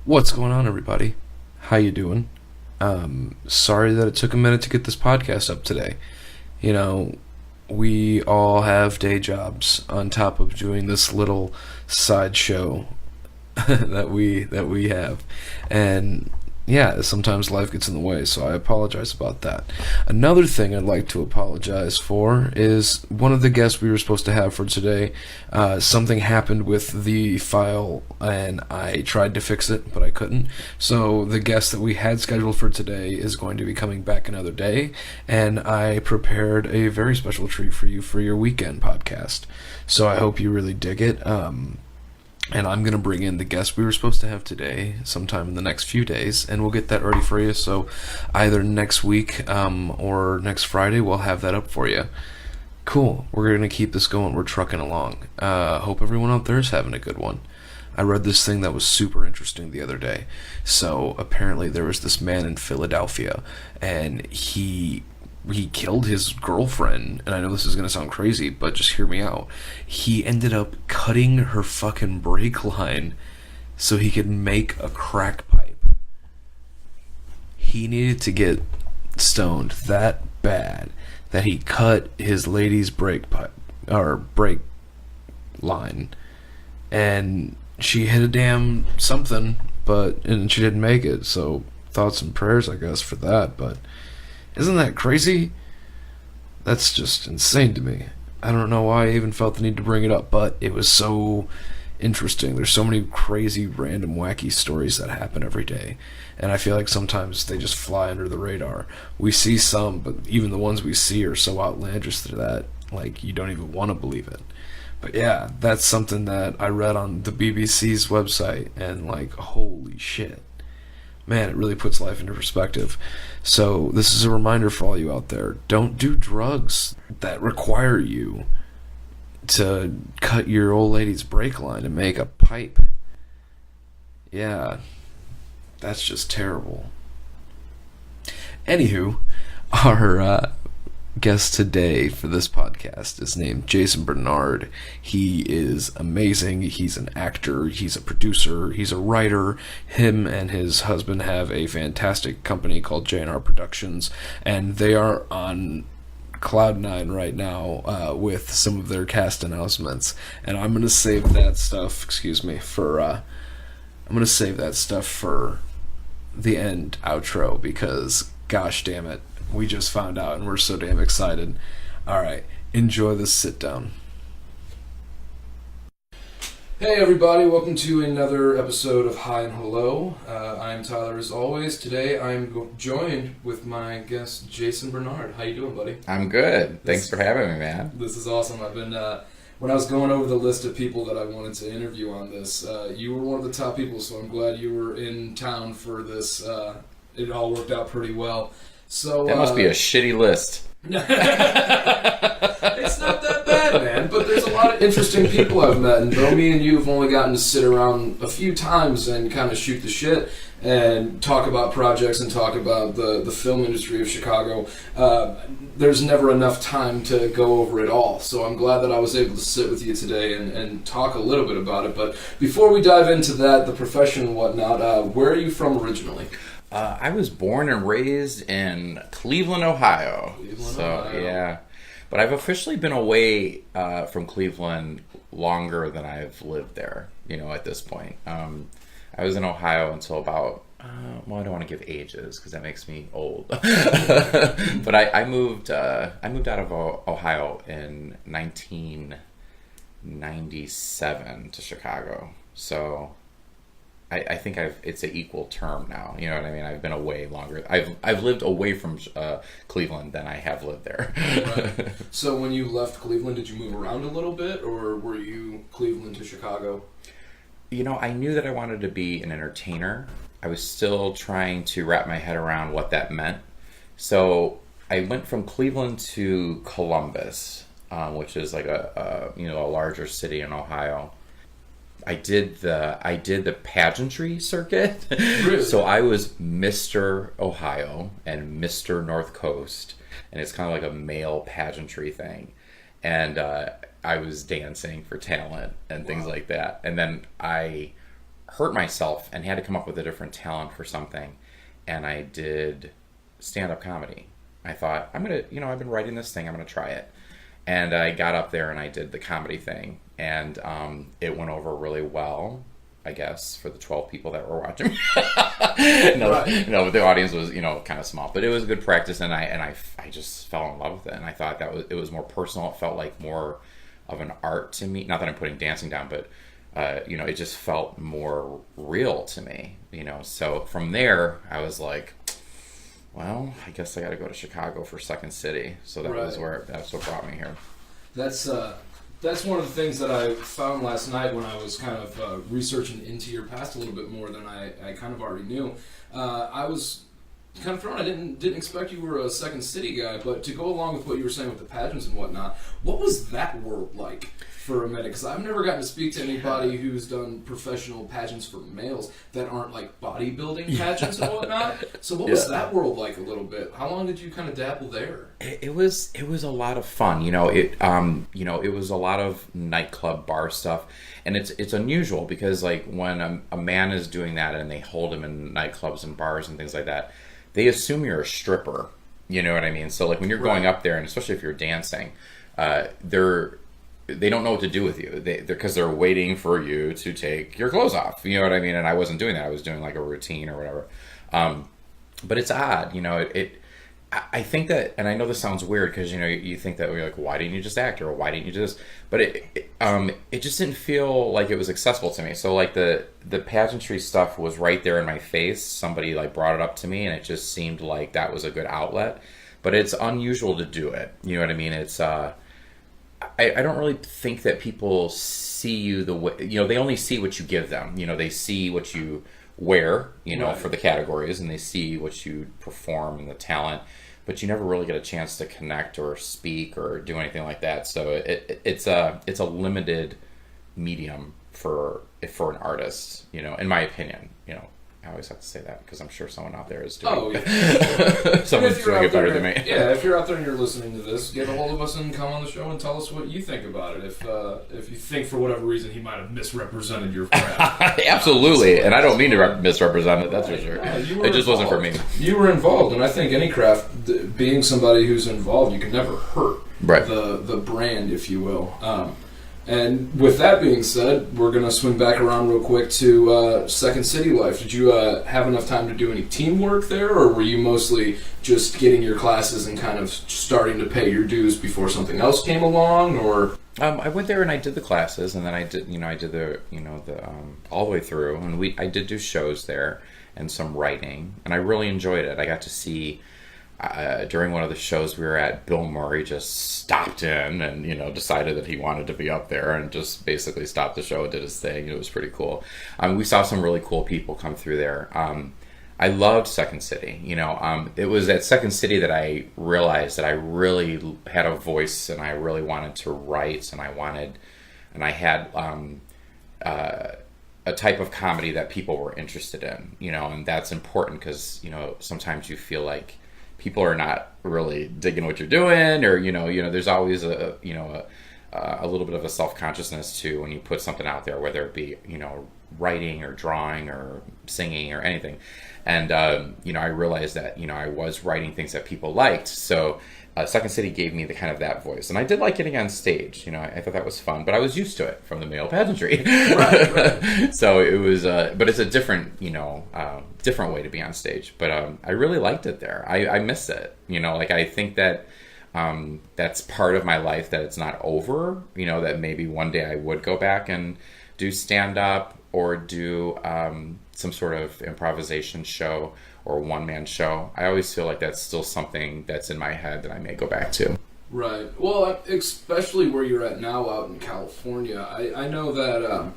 What's going on, everybody? How you doing? Sorry that it took a minute to get this podcast up today. You know, we all have day jobs on top of doing this little sideshow that we have, and yeah, sometimes life gets in the way, so I apologize about that. Another thing I'd like to apologize for is one of the guests we were supposed to have for today. Something happened with the file, and I tried to fix it, but I couldn't. So the guest that we had scheduled for today is going to be coming back another day, and I prepared a very special treat for you for your weekend podcast. So I hope you really dig it. And I'm going to bring in the guest we were supposed to have today sometime in the next few days, and we'll get that ready for you. So either next week or next Friday, we'll have that up for you. Cool. We're going to keep this going. We're trucking along. Hope everyone out there is having a good one. I read this thing that was super interesting the other day. So apparently there was this man in Philadelphia, and he killed his girlfriend, and I know this is going to sound crazy, but just hear me out. He ended up cutting her fucking brake line so he could make a crack pipe. He needed to get stoned that bad that he cut his lady's brake pipe, or brake line, and she hit a damn something, and she didn't make it, so thoughts and prayers, I guess, for that, but isn't that crazy? That's just insane to me. I don't know why I even felt the need to bring it up, but it was so interesting. There's so many crazy, random, wacky stories that happen every day, and I feel like sometimes they just fly under the radar. We see some, but even the ones we see are so outlandish that, like, you don't even want to believe it. But yeah, that's something that I read on the BBC's website, and like, holy shit. Man, it really puts life into perspective. So this is a reminder for all you out there. Don't do drugs that require you to cut your old lady's brake line and make a pipe. Yeah, that's just terrible. Anywho, our guest today for this podcast is named Jayson Bernard. He is amazing. He's an actor, he's a producer, he's a writer. Him and his husband have a fantastic company called J&R Productions, and they are on Cloud 9 right now with some of their cast announcements, and I'm going to save that stuff, for the end outro, because gosh damn it, we just found out and we're so damn excited. Alright, enjoy this sit down. Hey everybody, welcome to another episode of Hi and Hello. I'm Tyler as always. Today I'm joined with my guest Jayson Bernard. How you doing, buddy? I'm good. Thanks for having me, man. This is awesome. I've been when I was going over the list of people that I wanted to interview on this, you were one of the top people, so I'm glad you were in town for this. It all worked out pretty well. So that must be a shitty list. It's not that bad, man, but there's a lot of interesting people I've met, and though me and you have only gotten to sit around a few times and kind of shoot the shit and talk about projects and talk about the film industry of Chicago, there's never enough time to go over it all. So I'm glad that I was able to sit with you today and talk a little bit about it. But before we dive into that, the profession and whatnot, where are you from originally? I was born and raised in Cleveland, Ohio. Ohio. Yeah. But I've officially been away from Cleveland longer than I've lived there, at this point. I was in Ohio until about, I don't want to give ages because that makes me old. But I moved out of Ohio in 1997 to Chicago. So I think it's an equal term now. You know what I mean? I've been away longer. I've lived away from Cleveland than I have lived there. Right. So when you left Cleveland, did you move around a little bit, or were you Cleveland to Chicago? I knew that I wanted to be an entertainer. I was still trying to wrap my head around what that meant. So I went from Cleveland to Columbus, which is like a larger city in Ohio. I did the pageantry circuit. Really? So I was Mr. Ohio and Mr. North Coast, and it's kind of like a male pageantry thing. And I was dancing for talent and things like that. And then I hurt myself and had to come up with a different talent for something, and I did stand-up comedy. I thought, I'm gonna, I've been writing this thing, I'm gonna try it. And I got up there and I did the comedy thing, and it went over really well, I guess, for the 12 people that were watching. No, the audience was, kind of small, but it was good practice, and I just fell in love with it, and I thought it was more personal. It felt like more of an art to me. Not that I'm putting dancing down, but it just felt more real to me. So from there, I was like, well, I guess I got to go to Chicago for Second City. So that's what brought me here. That's one of the things that I found last night when I was kind of researching into your past a little bit more than I kind of already knew. I was kind of thrown. I didn't expect you were a Second City guy, but to go along with what you were saying with the pageants and whatnot, what was that world like for a minute? Because I've never gotten to speak to anybody who's done professional pageants for males that aren't like bodybuilding pageants and whatnot. So what was that world like a little bit? How long did you kind of dabble there? It was a lot of fun. It was a lot of nightclub bar stuff, and it's unusual because like when a man is doing that and they hold him in nightclubs and bars and things like that, they assume you're a stripper. You know what I mean? So like when you're going up there, and especially if you're dancing, they don't know what to do with you. Because they're waiting for you to take your clothes off. You know what I mean? And I wasn't doing that. I was doing like a routine or whatever. But it's odd. I think that, and I know this sounds weird because you think that we're like, why didn't you just act, or why didn't you do this? But it just didn't feel like it was accessible to me. So like the pageantry stuff was right there in my face. Somebody like brought it up to me, and it just seemed like that was a good outlet. But it's unusual to do it. You know what I mean? It's I don't really think that people see you the way, they only see what you give them. They see what you wear, for the categories, and they see what you perform and the talent, but you never really get a chance to connect or speak or do anything like that. So it's a limited medium for an artist, in my opinion. I always have to say that because I'm sure someone out there is doing someone's doing it better than me. Yeah, if you're out there and you're listening to this, get a hold of us and come on the show and tell us what you think about it. If you think for whatever reason he might have misrepresented your craft. Absolutely, and I don't mean to misrepresent it, that's for sure. It just wasn't for me. You were involved, and I think any craft, being somebody who's involved, you can never hurt the brand, if you will. And with that being said, we're going to swing back around real quick to Second City life. Did you have enough time to do any teamwork there, or were you mostly just getting your classes and kind of starting to pay your dues before something else came along, or? I went there and I did the classes, and then I did the all the way through, and I did do shows there and some writing, and I really enjoyed it. I got to see. During one of the shows we were at, Bill Murray just stopped in and decided that he wanted to be up there and just basically stopped the show and did his thing. It was pretty cool. We saw some really cool people come through there. I loved Second City. It was at Second City that I realized that I really had a voice and I really wanted to write, and I had a type of comedy that people were interested in. And that's important because sometimes you feel like people are not really digging what you're doing, or there's always a little bit of a self-consciousness too when you put something out there, whether it be writing or drawing or singing or anything. And I realized that I was writing things that people liked, so Second City gave me the kind of that voice, and I did like getting on stage. I thought that was fun, but I was used to it from the male pageantry. Right. So it was, but it's a different, different way to be on stage. But I really liked it there. I miss it. I think that that's part of my life, that it's not over. That maybe one day I would go back and do stand up or do some sort of improvisation show or one-man show. I always feel like that's still something that's in my head that I may go back to. Right. Well, especially where you're at now out in California, I know that,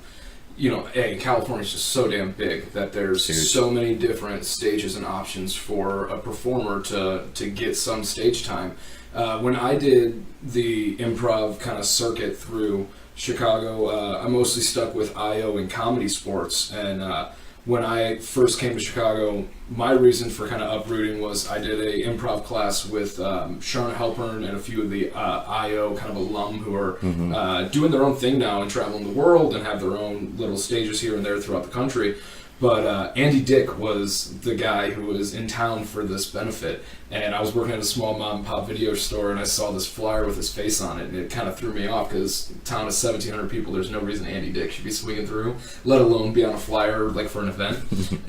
California's just so damn big that there's so many different stages and options for a performer to get some stage time. When I did the improv kind of circuit through Chicago, I mostly stuck with IO and Comedy Sports, and when I first came to Chicago, my reason for kind of uprooting was I did a improv class with Sharon Halpern and a few of the IO kind of alum who are doing their own thing now and traveling the world and have their own little stages here and there throughout the country. But Andy Dick was the guy who was in town for this benefit, and I was working at a small mom-and-pop video store, and I saw this flyer with his face on it, and it kind of threw me off, because town is 1,700 people, there's no reason Andy Dick should be swinging through, let alone be on a flyer like for an event.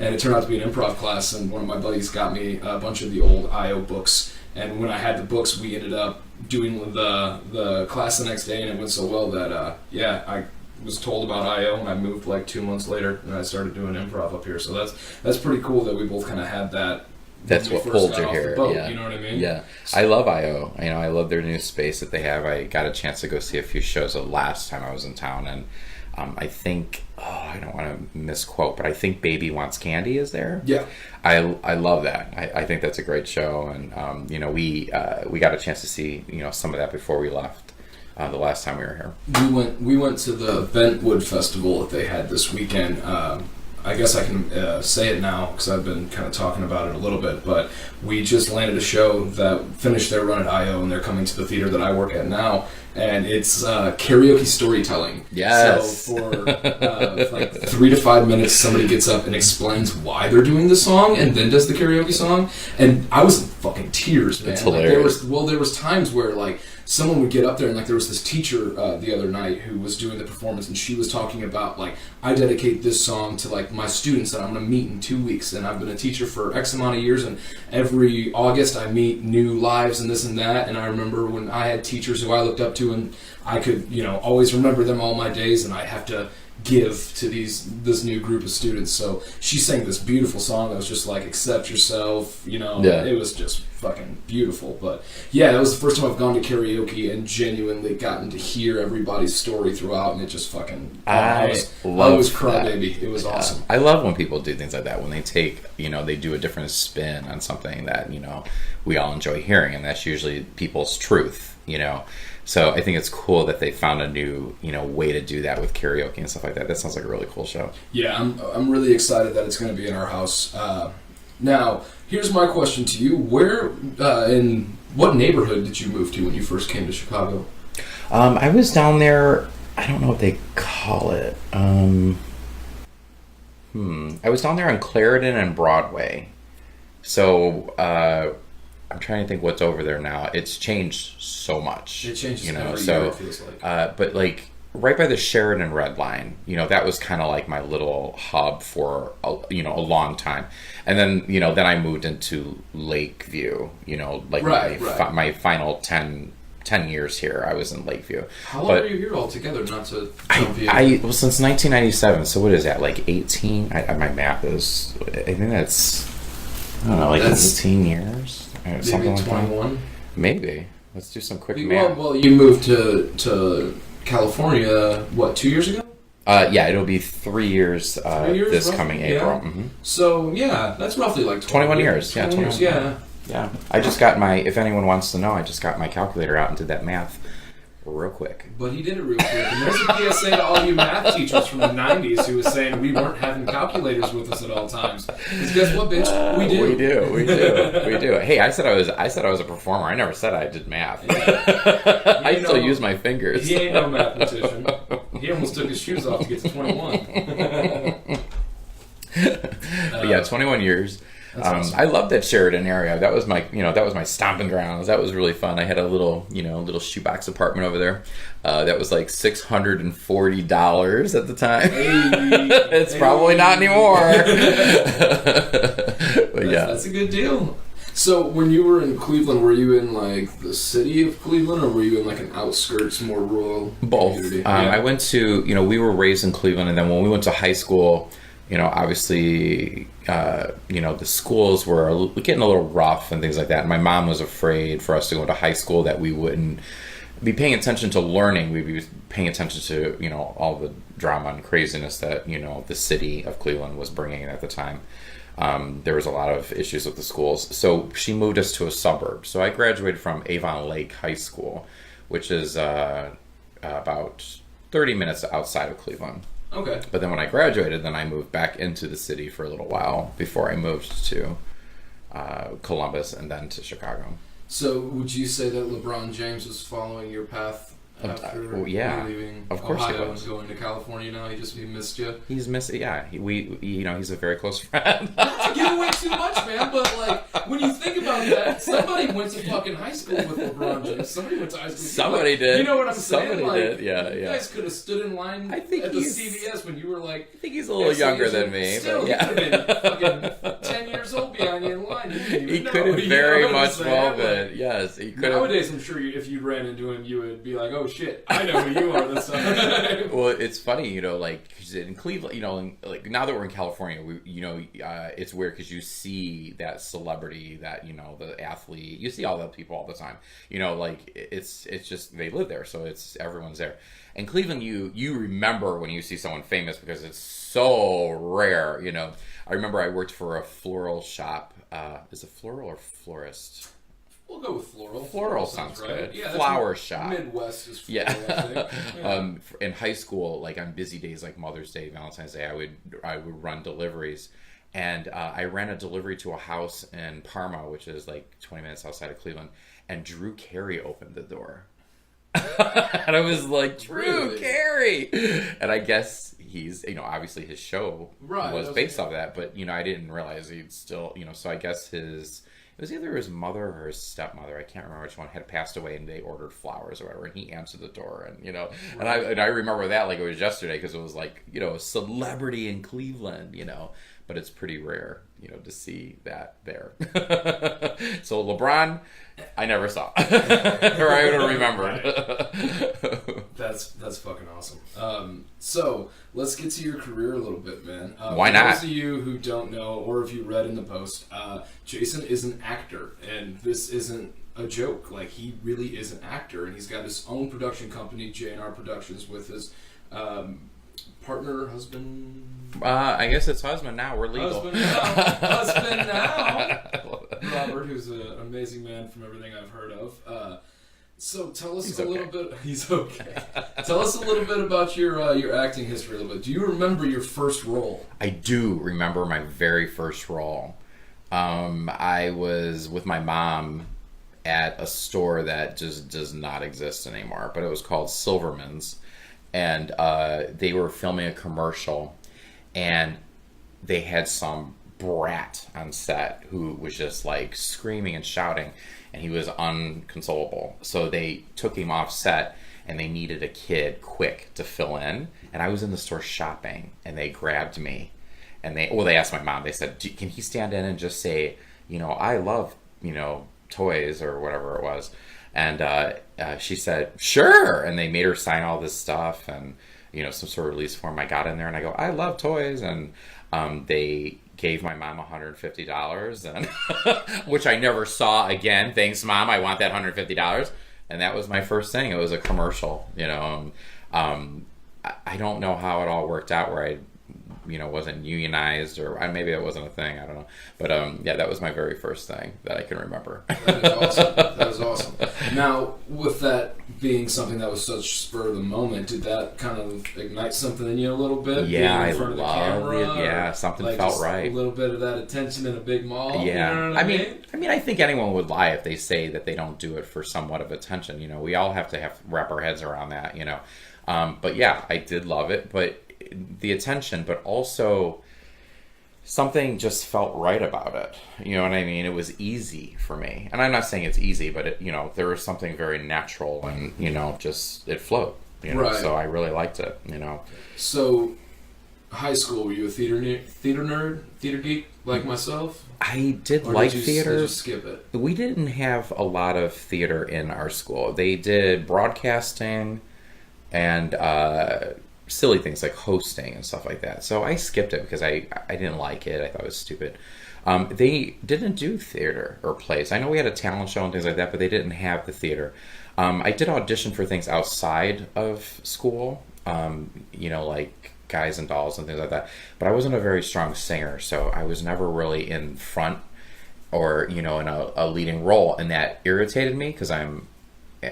And it turned out to be an improv class, and one of my buddies got me a bunch of the old IO books, and when I had the books, we ended up doing the class the next day, and it went so well that, I was told about IO, and I moved like 2 months later, and I started doing improv up here. So that's pretty cool that we both kind of had that. That's what pulled you here. Yeah. You know what I mean? Yeah. I love IO. I love their new space that they have. I got a chance to go see a few shows the last time I was in town, and I think, I don't want to misquote, but I think Baby Wants Candy is there. Yeah. I love that. I think that's a great show, and we got a chance to see some of that before we left. The last time we were here, we went to the Bentwood Festival that they had this weekend. I guess I can say it now because I've been kind of talking about it a little bit. But we just landed a show that finished their run at IO, and they're coming to the theater that I work at now. And it's karaoke storytelling. Yes. So for like 3 to 5 minutes, somebody gets up and explains why they're doing the song, and then does the karaoke song. And I was in fucking tears, man. It's hilarious. There was times where like someone would get up there, and like there was this teacher the other night who was doing the performance, and she was talking about like, I dedicate this song to like my students that I'm going to meet in 2 weeks, and I've been a teacher for X amount of years, and every August I meet new lives and this and that. And I remember when I had teachers who I looked up to, and I could always remember them all my days, and I have to give to this new group of students. So she sang this beautiful song that was just like, accept yourself, It was just fucking beautiful. But yeah, that was the first time I've gone to karaoke and genuinely gotten to hear everybody's story throughout, and it just fucking I was crybaby. It was awesome. I love when people do things like that, when they take they do a different spin on something that we all enjoy hearing, and that's usually people's truth. So I think it's cool that they found a new, way to do that with karaoke and stuff like that. That sounds like a really cool show. Yeah, I'm really excited that it's going to be in our house. Now, here's my question to you: where in what neighborhood did you move to when you first came to Chicago? I was down there. I don't know what they call it. I was down there on Clarendon and Broadway. So. I'm trying to think what's over there now. It's changed so much. It changes every year, it feels like. But like right by the Sheridan Red Line, that was kind of like my little hub for a long time. And then then I moved into Lakeview. My final 10 years here, I was in Lakeview. How long were you here altogether? Not to jump you. Well, since 1997. So what is that? Like 18? My math is. I think that's. I don't know, like 18 years. Maybe something like 21? That. Maybe. Let's do some quick math. Well, you moved to California, 2 years ago? Yeah, it'll be 3 years, this roughly, coming April. Yeah. Mm-hmm. So, yeah, that's roughly like 21 years. 21 years, yeah. Yeah. I just got if anyone wants to know, I just got my calculator out and did that math real quick. But he did it real quick. And there's a PSA to all you math teachers from the 90s who was saying we weren't having calculators with us at all times. Because guess what, bitch? We do. We do. Hey, I said I was a performer. I never said I did math. Yeah. I still use my fingers. He ain't no mathematician. He almost took his shoes off to get to 21. But yeah, 21 years. Awesome. I loved that Sheridan area. That was my stomping grounds. That was really fun. I had a little shoebox apartment over there. That was like $640 at the time. It's probably not anymore. But yeah, that's a good deal. So when you were in Cleveland, were you in like the city of Cleveland, or were you in like an outskirts, more rural both community? I went to we were raised in Cleveland, and then when we went to high school, obviously, the schools were getting a little rough and things like that. And my mom was afraid for us to go to high school that we wouldn't be paying attention to learning. We'd be paying attention to, all the drama and craziness that, the city of Cleveland was bringing at the time. There was a lot of issues with the schools. So she moved us to a suburb. So I graduated from Avon Lake High School, which is about 30 minutes outside of Cleveland. Okay. But then when I graduated, then I moved back into the city for a little while before I moved to Columbus and then to Chicago. So would you say that LeBron James was following your path after leaving of course Ohio he was. and going to California now? He missed you? He's missed, yeah. He's a very close friend. Not to give away too much, man, but like, when you think about that, somebody went to fucking high school with LeBron James. Somebody went to high school. Somebody did. You know what I'm saying? Somebody did, yeah. You guys could have stood in line at the CVS when you were like... I think he's a little younger than me. Still, but yeah. he could have been fucking 10 years old behind you in line. He could have very much well been. Yes, he could have. Nowadays, I'm sure if you ran into him, you would be like, oh shit, I know who you are this time. Well, it's funny, like, 'cause in Cleveland, like, now that we're in California, it's weird because you see that celebrity, that, the athlete, you see all the people all the time, like, it's just, they live there, so everyone's there. In Cleveland, you remember when you see someone famous because it's so rare, I remember I worked for a floral shop. Is it floral or florist? We'll go with floral. Floral sounds right. Good. Yeah, flower shop. Midwest is floral, I think. Yeah. In high school, like on busy days like Mother's Day, Valentine's Day, I would run deliveries. And I ran a delivery to a house in Parma, which is like 20 minutes outside of Cleveland. And Drew Carey opened the door. And I was like, Drew Carey! And I guess he's, obviously his show was based off that. But, I didn't realize he'd still, so I guess it was either his mother or his stepmother, I can't remember which one, had passed away, and they ordered flowers or whatever, and he answered the door, and and I remember that like it was yesterday, because it was like, a celebrity in Cleveland, but it's pretty rare, to see that there. So LeBron, I never saw, or I would have remembered. That's fucking awesome. So let's get to your career a little bit, man. Why not? For those of you who don't know, or if you read in the post, Jayson is an actor, and this isn't a joke. Like, he really is an actor, and he's got his own production company, J&R Productions, with his partner, husband. I guess it's husband now. We're legal. Husband now. Robert, who's an amazing man from everything I've heard of. So tell us a little bit. He's okay. Tell us a little bit about your acting history a little bit. Do you remember your first role? I do remember my very first role. I was with my mom at a store that just does not exist anymore, but it was called Silverman's, and they were filming a commercial, and they had some brat on set who was just like screaming and shouting, and he was unconsolable. So they took him off set, and they needed a kid quick to fill in. And I was in the store shopping, and they grabbed me, and they asked my mom. They said, "Can he stand in and just say, I love, toys," or whatever it was? And she said, "Sure." And they made her sign all this stuff, and some sort of release form. I got in there, and I go, "I love toys," and they gave my mom $150, and which I never saw again. Thanks, Mom. I want that $150. And that was my first thing. It was a commercial, I don't know how it all worked out, where I, wasn't unionized, or maybe it wasn't a thing. I don't know. But yeah, that was my very first thing that I can remember. That is awesome. That is awesome. Now, with that being something that was such spur of the moment, did that kind of ignite something in you a little bit? Yeah, I love it. Yeah, something like felt right. A little bit of that attention in a big mall. Yeah, you know what I mean, I think anyone would lie if they say that they don't do it for somewhat of attention. We all have to wrap our heads around that. But yeah, I did love it, but the attention, but also something just felt right about it. You know what I mean? It was easy for me. And I'm not saying it's easy, but there was something very natural, and, just it flowed, Right. So I really liked it, So, high school, were you a theater nerd, theater geek like myself? I did like theater. Did you skip it? We didn't have a lot of theater in our school. They did broadcasting and silly things like hosting and stuff like that. So I skipped it because I didn't like it. I thought it was stupid. They didn't do theater or plays. I know we had a talent show and things like that, but they didn't have the theater. I did audition for things outside of school, like Guys and Dolls and things like that. But I wasn't a very strong singer, so I was never really in front or, in a leading role. And that irritated me because I'm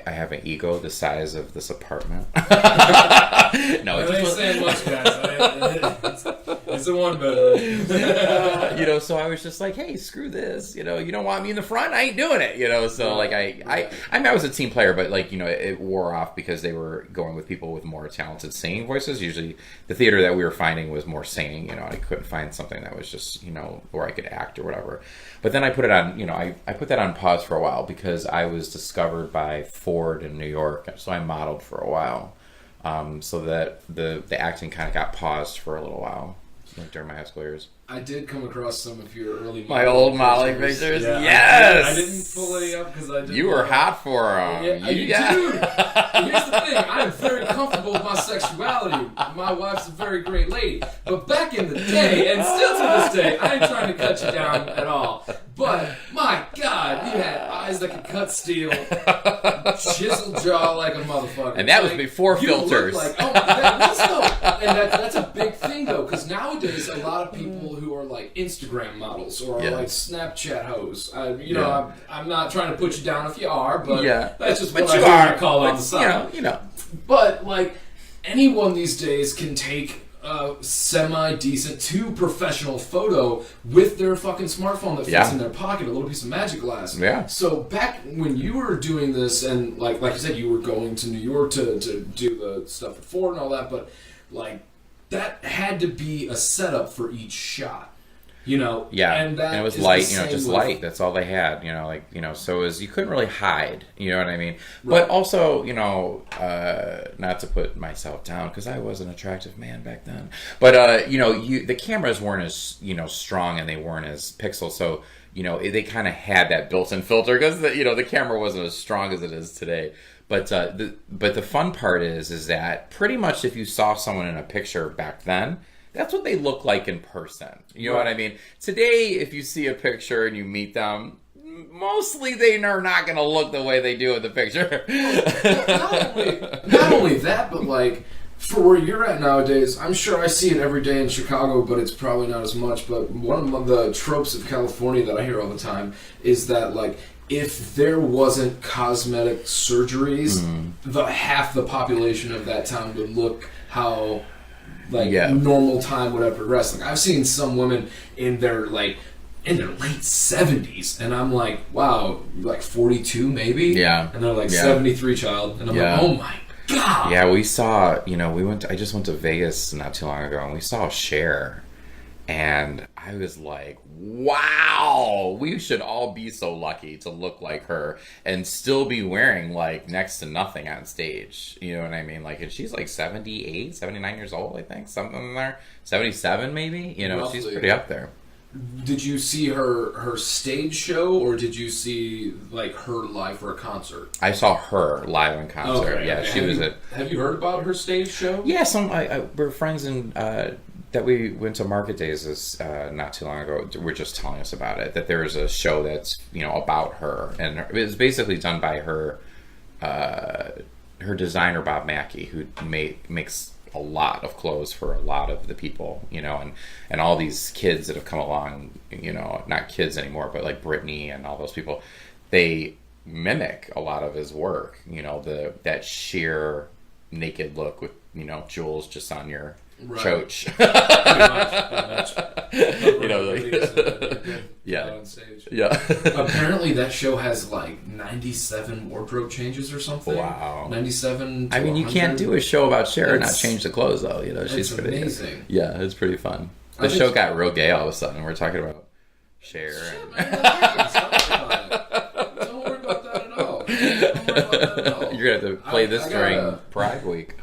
I have an ego the size of this apartment. No, I ain't saying much, guys. It's a one bedroom. So I was just like, hey, screw this. You don't want me in the front? I ain't doing it. So like I mean, I was a team player, but like, it wore off because they were going with people with more talented singing voices. Usually the theater that we were finding was more singing. I couldn't find something that was just, where I could act or whatever. But then I put it on, I put that on pause for a while because I was discovered by Ford in New York. So I modeled for a while. So that the acting kind of got paused for a little while during my high school years. I did come across some of your early old modeling pictures. Yeah, Yes, I didn't pull any up because I didn't. You were hot for them. Yeah, dude. Here's the thing: I am very comfortable with my sexuality. My wife's a very great lady, but back in the day, and still to this day, I ain't trying to cut you down at all. But my God, you had eyes that could cut steel, chiseled jaw like a motherfucker, and that was before filters. And that's a big thing though, because nowadays a lot of people who are like Instagram models or are like Snapchat hoes. I'm not trying to put you down if you are, but that's just what I call on the side. But like anyone these days can take a semi-decent to professional photo with their fucking smartphone that fits in their pocket, a little piece of magic glass. Yeah. So back when you were doing this, and like you said, you were going to New York to do the stuff at Ford and all that, but like that had to be a setup for each shot. And it was light, just light. That's all they had, so it was, you couldn't really hide, you know what I mean? Right. But also, not to put myself down, because I was an attractive man back then, but, the cameras weren't as, strong, and they weren't as pixel, so, they kind of had that built-in filter, because, the camera wasn't as strong as it is today. But the fun part is that pretty much if you saw someone in a picture back then, that's what they look like in person. You know what I mean? Today, if you see a picture and you meet them, mostly they are not going to look the way they do in the picture. Not only that, but like for where you're at nowadays, I'm sure I see it every day in Chicago, but it's probably not as much. But one of the tropes of California that I hear all the time is that like if there wasn't cosmetic surgeries, half the population of that town would look how normal time would have progressed. Like I've seen some women in their late 70s, and I'm like, wow, like 42 maybe, and they're like 73 child, and I'm like, oh my God. Yeah, we saw, I just went to Vegas not too long ago, and we saw Cher, and I was like, wow, we should all be so lucky to look like her and still be wearing like next to nothing on stage. You know what I mean? Like, and she's like 78, 79 years old, I think, something in there. 77 maybe? Roughly. She's pretty up there. Did you see her stage show, or did you see like her live for a concert? I saw her live in concert. Okay. Yeah, she was Have you heard about her stage show? Yeah, we're friends in that we went to Market Days not too long ago. Were just telling us about it, that there is a show that's about her, and it was basically done by her designer Bob Mackey, who makes a lot of clothes for a lot of the people, and all these kids that have come along, not kids anymore, but like Britney and all those people, they mimic a lot of his work, that sheer naked look with, jewels just on your choach. On stage. Apparently that show has like 97 wardrobe changes or something. Wow. 97 to I mean, 100. you can't do a show about Cher and not change the clothes though. She's pretty amazing. Yeah, it's pretty fun. The show got real gay all of a sudden. We're talking about Cher. Man, don't worry about that at all. You're gonna have to play this during Pride Week.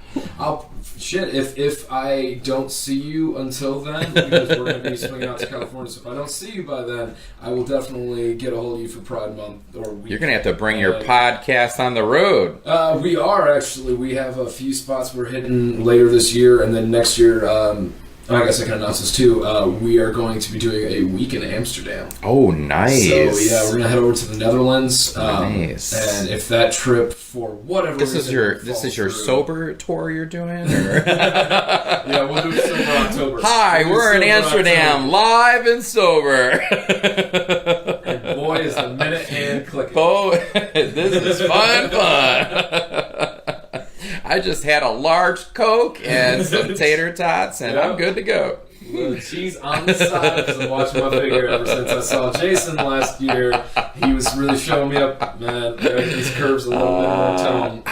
If I don't see you until then, because we're going to be swinging out to California, so if I don't see you by then, I will definitely get a hold of you for Pride Month or week. You're going to have to bring your podcast on the road. We are, actually. We have a few spots we're hitting later this year, and then next year, I guess I can announce this too. We are going to be doing a week in Amsterdam. Oh, nice. So, yeah, we're going to head over to the Netherlands. Nice. And if that trip, for whatever reason... This is your sober tour you're doing? Or? Yeah, we'll do Sober October. Hi, we're in Amsterdam, live and sober. And boy, is the minute hand Click it. Oh, this is fun. I just had a large Coke and some tater tots, and I'm good to go. Little cheese on the side because I'm watching my figure ever since I saw Jayson last year. He was really showing me up, man. These curves a little bit more tone.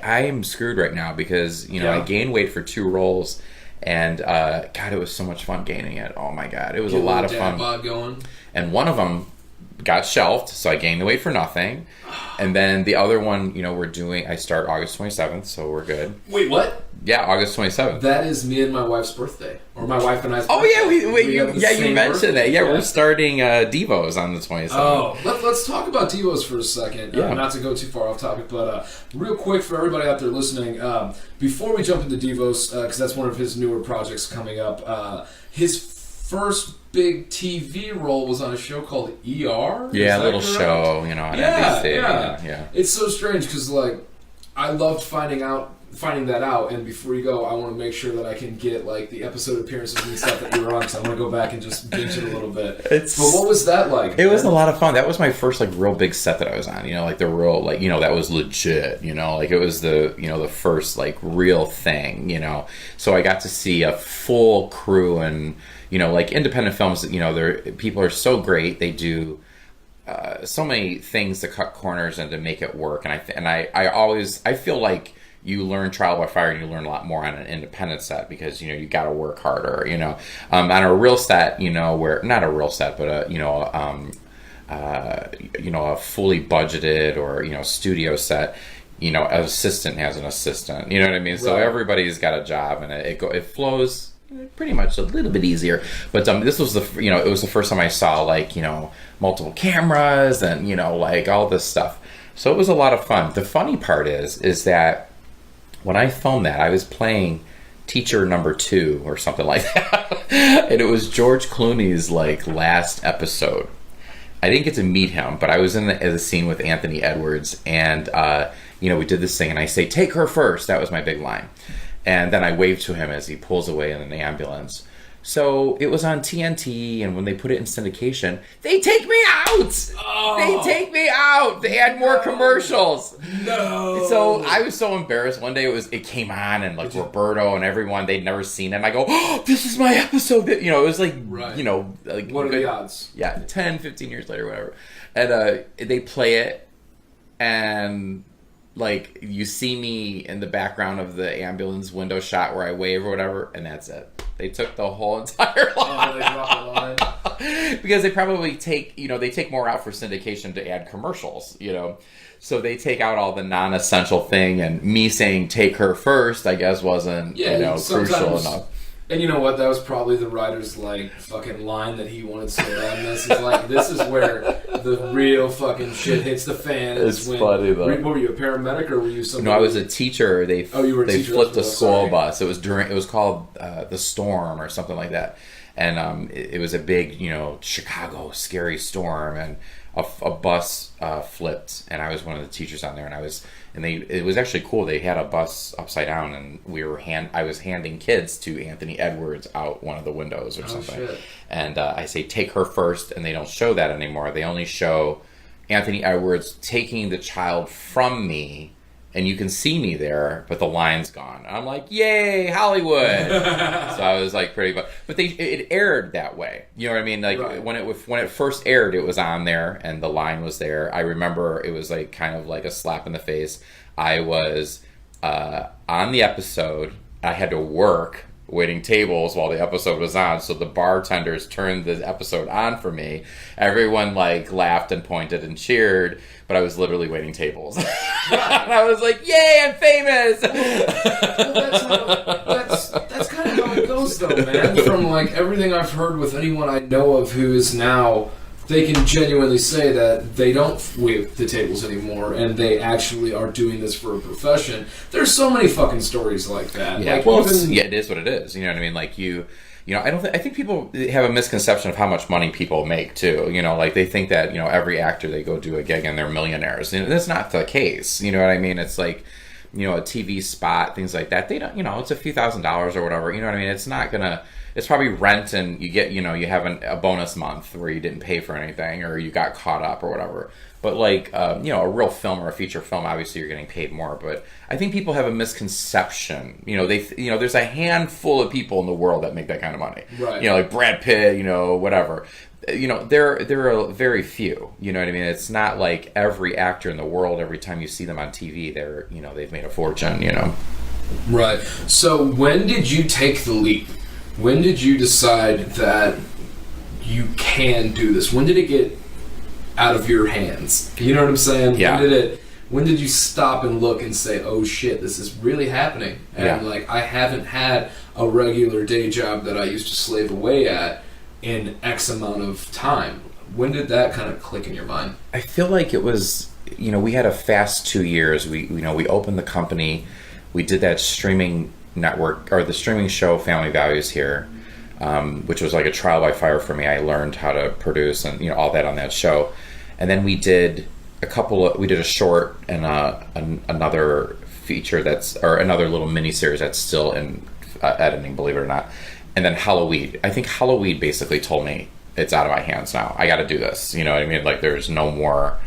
I'm screwed right now because, I gained weight for 2 rolls, and God, it was so much fun gaining it. Oh my God, it was a lot of fun. Bod going. And one of them got shelved, so I gained the weight for nothing. And then the other one, I start August 27th, so we're good. Wait, what? Yeah, August 27th. That is me and my wife's birthday. Or my wife and I's birthday. Oh, yeah, you mentioned birthday. that. Yeah, we're starting Devos on the 27th. Oh, let's talk about Devos for a second. Yeah. Not to go too far off topic, but real quick for everybody out there listening, before we jump into Devos, because that's one of his newer projects coming up, his first big TV role was on a show called ER? Yeah, a little show, on NBC. Yeah. It's so strange because, I loved finding that out, and before you go, I want to make sure that I can get, the episode appearances and stuff that you were on, because I want to go back and just binge it a little bit. But what was that like? It was a lot of fun. That was my first, real big set that I was on, the real, that was legit, it was the first, real thing, So I got to see a full crew, and, independent films, people are so great. They do so many things to cut corners and to make it work. And I feel like you learn trial by fire, and you learn a lot more on an independent set because you got to work harder. On a real set, where not a real set, but a fully budgeted or studio set. An assistant has an assistant. You know what I mean? Right. So everybody's got a job, and it flows pretty much a little bit easier. But this was it was the first time I saw multiple cameras and all this stuff. So it was a lot of fun. The funny part is that when I filmed that, I was playing teacher number 2 or something like that, and it was George Clooney's last episode. I didn't get to meet him, but I was in the scene with Anthony Edwards, and we did this thing, and I say, "Take her first." That was my big line. And then I wave to him as he pulls away in an ambulance. So it was on TNT, and when they put it in syndication, they take me out! Oh, they take me out! They had more commercials! No! So I was so embarrassed. One day it came on, and Roberto and everyone, they'd never seen it. And I go, "Oh, this is my episode!" It was right. What are the odds? Yeah, 10, 15 years later, whatever. And they play it, and you see me in the background of the ambulance window shot where I wave or whatever, and that's it. They took the whole entire line. Oh, they dropped the line. Because they probably take more out for syndication to add commercials, So they take out all the non-essential thing, and me saying "take her first," I guess wasn't, crucial enough. And you know what? That was probably the writer's fucking line that he wanted so bad. And this is this is where the real fucking shit hits the fan. It's funny though. What were you, a paramedic, or were you somebody? No, I was a teacher. You were a they teacher. flipped a school bus. It was called the Storm or something like that. And it was a big Chicago scary storm, and a bus flipped, and I was one of the teachers on there, it was actually cool. They had a bus upside down, and I was handing kids to Anthony Edwards out one of the windows or something. Shit. And I say, "Take her first," and they don't show that anymore. They only show Anthony Edwards taking the child from me, and you can see me there, but the line's gone. I'm like, "Yay, Hollywood!" So I was pretty, but it aired that way. You know what I mean? Right. when it first aired, it was on there, and the line was there. I remember it was kind of like a slap in the face. I was on the episode. I had to work waiting tables while the episode was on, so the bartenders turned the episode on for me. Everyone laughed and pointed and cheered, but I was literally waiting tables. And I was like, "Yay, I'm famous!" That's kind of how it goes, though, man. From everything I've heard with anyone I know of who is now, they can genuinely say that they don't wait the tables anymore, and they actually are doing this for a profession. There's so many fucking stories like that. Yeah, it is what it is. You know what I mean? I think people have a misconception of how much money people make too. They think that every actor, they go do a gig and they're millionaires. That's not the case. You know what I mean? It's a TV spot, things like that, they don't, it's a few $1,000s or whatever, you know what I mean? It's not gonna, it's probably rent, and you get, you have a bonus month where you didn't pay for anything or you got caught up or whatever. But like, a real film or a feature film, obviously you're getting paid more. But I think people have a misconception. There's a handful of people in the world that make that kind of money. Right. Like Brad Pitt, whatever. There are very few. You know what I mean? It's not like every actor in the world, every time you see them on TV, they've made a fortune. Right. So when did you take the leap? When did you decide that you can do this? When did it get out of your hands? You know what I'm saying? Yeah. When did you stop and look and say, oh shit, this is really happening? And I haven't had a regular day job that I used to slave away at in X amount of time. When did that kind of click in your mind? I feel like it was, we had a fast 2 years. We opened the company. We did that streaming network, or the streaming show Family Values here, which was like a trial by fire for me. I learned how to produce and all that on that show. And then we did a short and another feature another little mini series that's still in editing, believe it or not. And then Halloween. I think Halloween basically told me, it's out of my hands now. I got to do this. You know what I mean? Like, there's no more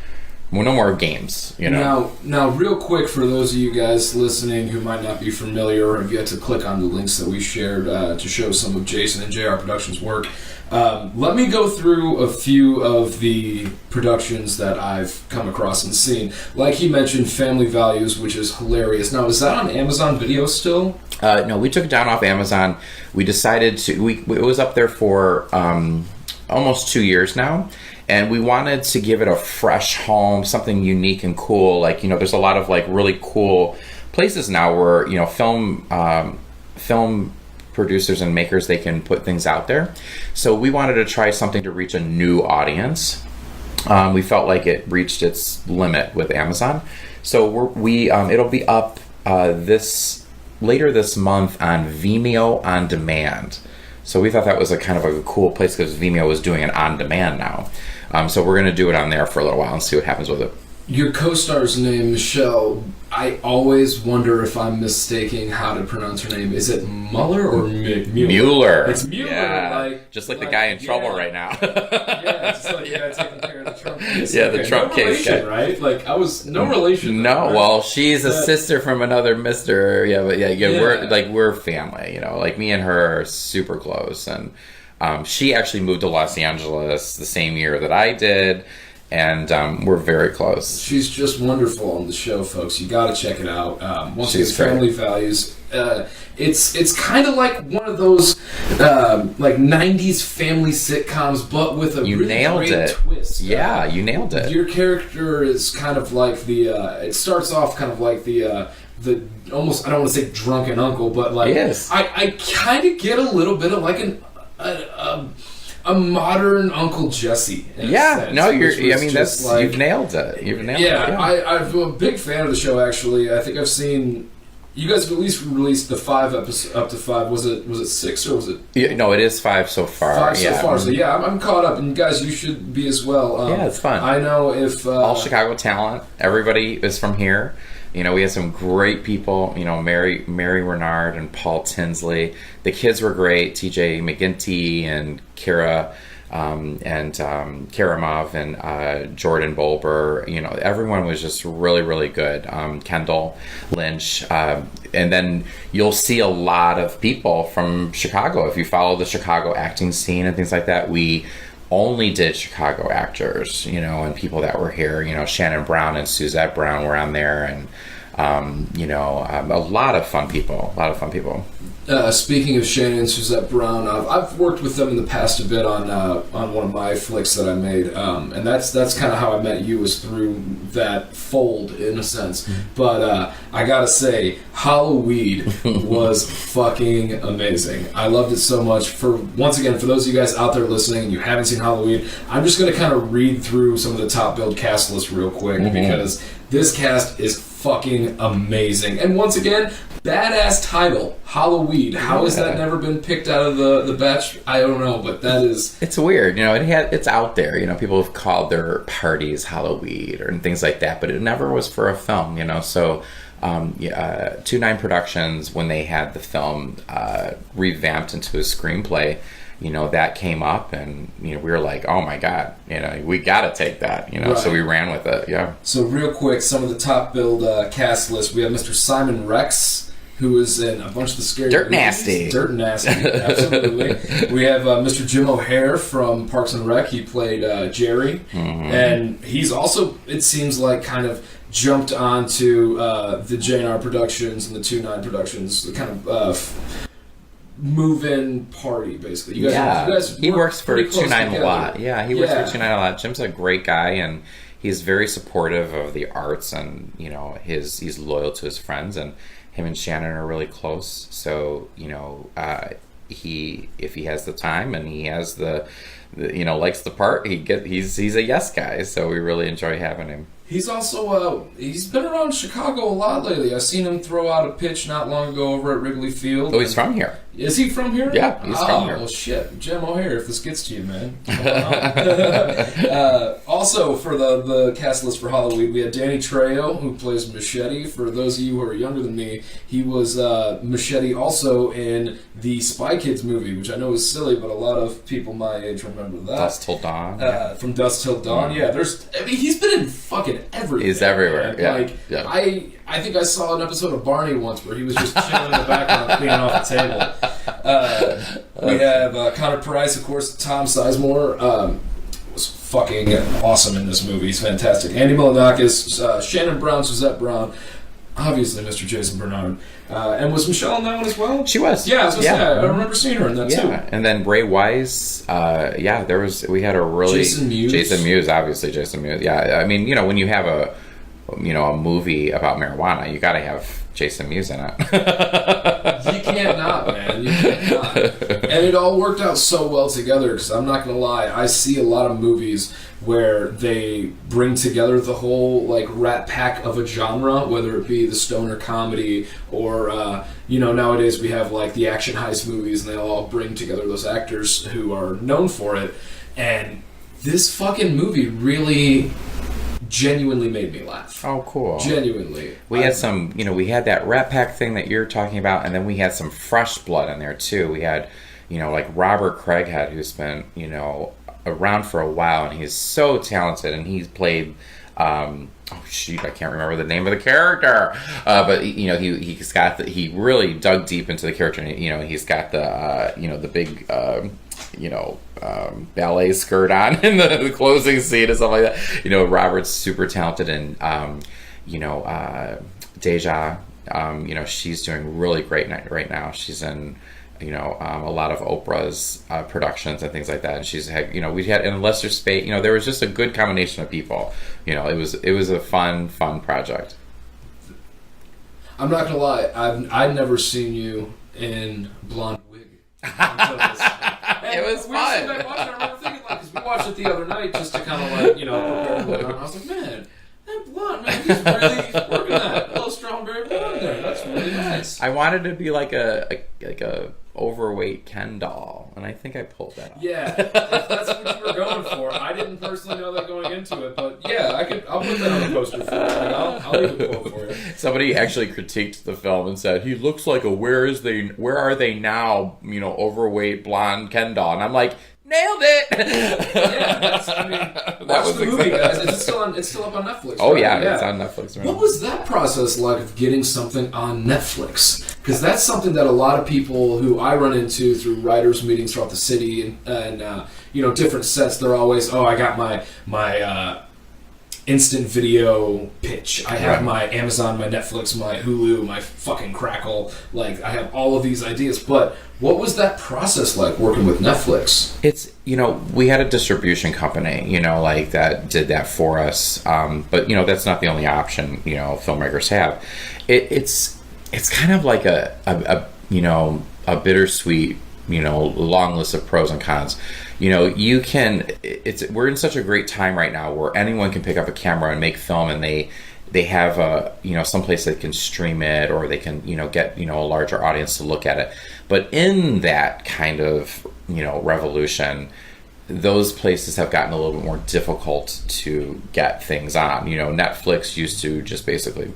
games. Now, real quick, for those of you guys listening who might not be familiar or have yet to click on the links that we shared to show some of Jayson and JR Productions' work, let me go through a few of the productions that I've come across and seen. Like he mentioned, Family Values, which is hilarious. Now, is that on Amazon Video still? No, we took it down off Amazon. We decided it was up there for almost 2 years now. And we wanted to give it a fresh home, something unique and cool. Like, there's a lot of like really cool places now where, film producers and makers, they can put things out there. So we wanted to try something to reach a new audience. We felt like it reached its limit with Amazon. So it'll be up later this month on Vimeo On Demand. So we thought that was a kind of a cool place because Vimeo was doing it on demand now. So we're going to do it on there for a little while and see what happens with it. Your co-star's name, Michelle, I always wonder if I'm mistaking how to pronounce her name. Is it Mueller or Mueller? Mueller. It's Mueller. Yeah. Just like the guy in trouble right now. Yeah, just like the guy taking care of the Trump case. Yeah, the Trump case guy. Right? Like, I was no relation. No, right? Well, she's a sister from another Mister. Yeah, but we're family. Like me and her are super close, and she actually moved to Los Angeles the same year that I did. And we're very close. She's just wonderful on the show, folks. You got to check it out. Once again, She's great. Family Values. It's kind of like one of those like 90s family sitcoms, but with a really great twist. Yeah, you nailed it. Your character is kind of like it starts off kind of like the almost, I don't want to say drunken uncle, but like yes. I kind of get a little bit of like a modern Uncle Jesse. Yeah, no, you've nailed it. I'm a big fan of the show. Actually, I think I've seen. You guys have at least released the 5 episodes up to 5. Was it 6 or was it? Yeah, no, it is 5 so far. 5 so far. So yeah, I'm caught up, and guys, you should be as well. Yeah, it's fun. I know if all Chicago talent, everybody is from here. We had some great people. Mary Bernard and Paul Tinsley. The kids were great. TJ McGinty and Kara Karamov and Jordan Bolber. Everyone was just really, really good. Kendall Lynch. And then you'll see a lot of people from Chicago. If you follow the Chicago acting scene and things like that, we only did Chicago actors, and people that were here. Shannon Brown and Suzette Brown were on there, and a lot of fun people. Speaking of Shannon and Suzette Brown, I've worked with them in the past a bit on one of my flicks that I made, and that's kind of how I met you, was through that fold in a sense. Mm-hmm. But I gotta say, Halloween was fucking amazing. I loved it so much. Once again, for those of you guys out there listening and you haven't seen Halloween, I'm just gonna kind of read through some of the top billed cast lists real quick, mm-hmm. because this cast is fucking amazing. And once again, badass title, Halloween. How has that never been picked out of the batch? I don't know, but that is... It's weird. It's out there. People have called their parties Halloween and things like that, but it never was for a film, so 29 Productions, when they had the film revamped into a screenplay, that came up, and we were like, oh my god, we gotta take that, Right. So we ran with it. Yeah. So real quick, some of the top billed cast list. We have Mr. Simon Rex, who is in a bunch of the scary Dirt movies. Nasty. Dirt Nasty, absolutely. We have Mr. Jim O'Hare from Parks and Rec. He played Jerry, and he's also, it seems like, kind of jumped onto the J&R Productions and the 29 Productions, the kind of move-in party, basically. You guys he works for pretty close 29 together. a lot. Yeah, he works for 29 a lot. Jim's a great guy, and he's very supportive of the arts, and he's loyal to his friends, and him and Shannon are really close. So if he has the time and he has the likes the part, he's a yes guy. So we really enjoy having him. He's also he's been around Chicago a lot lately. I've seen him throw out a pitch not long ago over at Wrigley Field. Oh, he's from here. Is he from here? Yeah, he's from here. Well, shit. Jim O'Hare, if this gets to you, man. Also, for the cast list for Halloween, we had Danny Trejo, who plays Machete. For those of you who are younger than me, he was Machete also in the Spy Kids movie, which I know is silly, but a lot of people my age remember that. Dusk Till Dawn. From Dusk Till Dawn, yeah. He's been in fucking everything. He's everywhere, man. yeah. I think I saw an episode of Barney once where he was just chilling in the background cleaning off the table. We have Connor Price, of course. Tom Sizemore was fucking awesome in this movie. He's fantastic. Andy Milonakis, Shannon Brown, Suzette Brown, obviously Mr. Jayson Bernard. And was Michelle in that one as well? She was. Yeah, I was gonna say, I remember seeing her in that too. And then Ray Wise, we had a really... Jason Mewes, obviously Jason Mewes. Yeah, I mean, when you have a movie about marijuana, you gotta have Jason Mewes in it. You can't not, man. You can't not. And it all worked out so well together, because I'm not going to lie, I see a lot of movies where they bring together the whole, rat pack of a genre, whether it be the stoner comedy or, nowadays we have, the action heist movies, and they all bring together those actors who are known for it. And this fucking movie really genuinely made me laugh. Oh, cool. Genuinely. We had some, we had that Rat Pack thing that you're talking about, and then we had some fresh blood in there, too. We had, Robert Craighead, who's been, around for a while, and he's so talented, and he's played, I can't remember the name of the character, but, he really dug deep into the character, and, he's got the big, ballet skirt on in the closing scene and stuff like that. Robert's super talented, and Deja, she's doing really great right now. She's in a lot of Oprah's productions and things like that, and she's had we had in Lester Spade. There was just a good combination of people. It was a fun project. I'm not gonna lie, I'd never seen you in blonde wig until this. It was fun. I remember thinking, because we watched it the other night just to kind of prepare and whatnot. I was like, man, that blonde, man, he's really working that. A little strawberry blonde there. That's really nice. I wanted to be like a overweight Ken doll, and I think I pulled that off. Yeah, if that's what you were going for. I didn't personally know that going into it, but yeah, I'll put that on the poster for you. I'll leave a quote for you. Somebody actually critiqued the film and said he looks like a where are they now, overweight blonde Ken doll, and I'm like, nailed it. Yeah, watch the movie, guys. It's still up on Netflix. Oh right? yeah, it's on Netflix. Right? What was that process like of getting something on Netflix? Because that's something that a lot of people who I run into through writers' meetings throughout the city and different sets, they're always, I got my instant video pitch. I have my Amazon, my Netflix, my Hulu, my fucking Crackle. I have all of these ideas. But what was that process like working with Netflix? It's, we had a distribution company, that did that for us. But, that's not the only option, filmmakers have. It's kind of like a bittersweet, long list of pros and cons. We're in such a great time right now where anyone can pick up a camera and make film, and they have a someplace they can stream it, or they can get a larger audience to look at it. But in that kind of revolution, those places have gotten a little bit more difficult to get things on. Netflix used to just basically,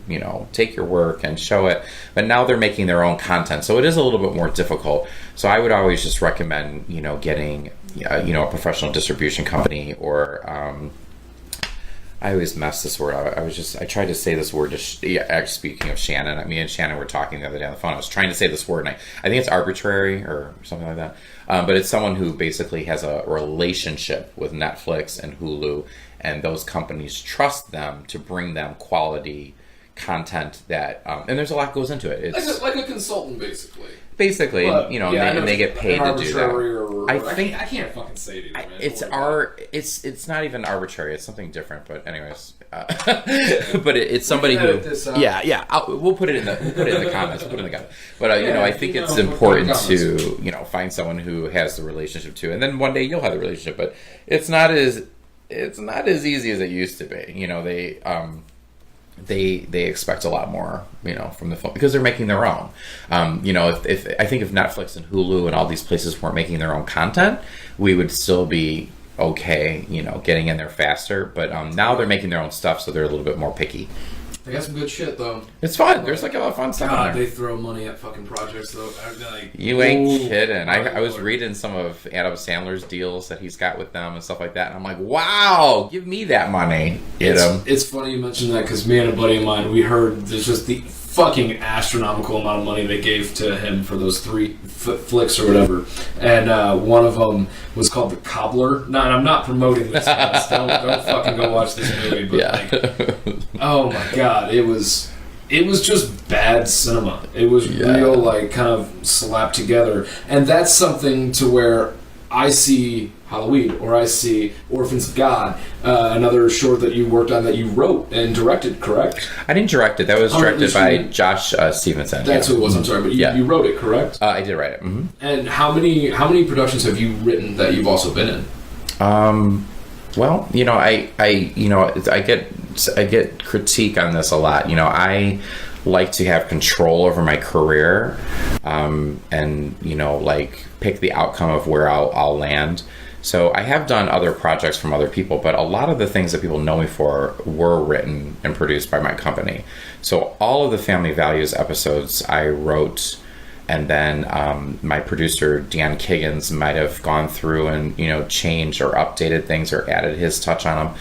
take your work and show it, but now they're making their own content. So it is a little bit more difficult. So I would always just recommend, getting, a professional distribution company, or, I always mess this word up. I tried to say this word, speaking of Shannon, me and Shannon were talking the other day on the phone. I was trying to say this word, and I think it's arbitrary or something like that. But it's someone who basically has a relationship with Netflix and Hulu, and those companies trust them to bring them quality content that, and there's a lot goes into it. It's like a consultant, basically. Basically, but, and they get paid to do that. I can't fucking say it either, man. It's not even arbitrary. It's something different. But anyways, but it's somebody who. We'll put it in the comments. But I think it's important to find someone who has the relationship too, and then one day you'll have the relationship. But it's not as easy as it used to be. They expect a lot more, from the film, because they're making their own. If I think if Netflix and Hulu and all these places weren't making their own content, we would still be okay, getting in there faster. But now they're making their own stuff, so they're a little bit more picky. They got some good shit, though. It's fun. There's like a lot of fun stuff in there. They throw money at fucking projects, though. You ain't kidding. I was reading some of Adam Sandler's deals that he's got with them and stuff like that, and I'm like, wow, give me that money. It's funny you mentioned that, because me and a buddy of mine, we heard there's just the fucking astronomical amount of money they gave to him for those 3 flicks or whatever, and one of them was called The Cobbler. Now, and I'm not promoting this, guys. Don't fucking go watch this movie, but oh my god, it was just bad cinema. It was real, kind of slapped together, and that's something to where I see Halloween, or I see Orphans of God, another short that you worked on that you wrote and directed, correct? I didn't direct it. That was directed by Josh Stevenson. That's who it was, I'm sorry, but you wrote it, correct? I did write it. Mm-hmm. And how many productions have you written that you've also been in? Well, I get critique on this a lot. I like to have control over my career, and pick the outcome of where I'll land. So I have done other projects from other people, but a lot of the things that people know me for were written and produced by my company. So all of the Family Values episodes I wrote, and then my producer Dan Kiggins might have gone through and changed or updated things or added his touch on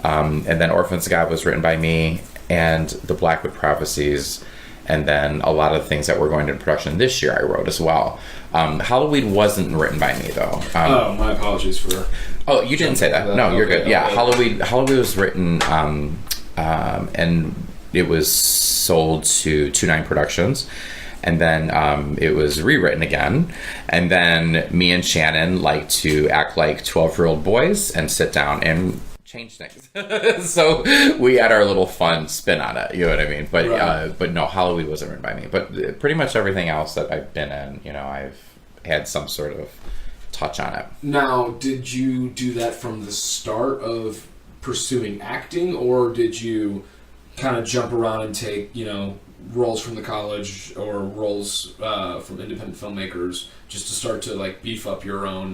them. And then Orphans of God was written by me, and The Blackwood Prophecies, and then a lot of the things that were going into production this year I wrote as well. Halloween wasn't written by me, though. My apologies for... Oh, you didn't say that. No, you're good. Yeah, Halloween was written, and it was sold to 29 Productions. And then it was rewritten again. And then me and Shannon like to act like 12-year-old boys and sit down and change things. So we had our little fun spin on it. You know what I mean? But right. But no, Halloween wasn't written by me. But pretty much everything else that I've been in, I've had some sort of touch on it. Now, did you do that from the start of pursuing acting, or did you kind of jump around and take, roles from the college or roles from independent filmmakers just to start to beef up your own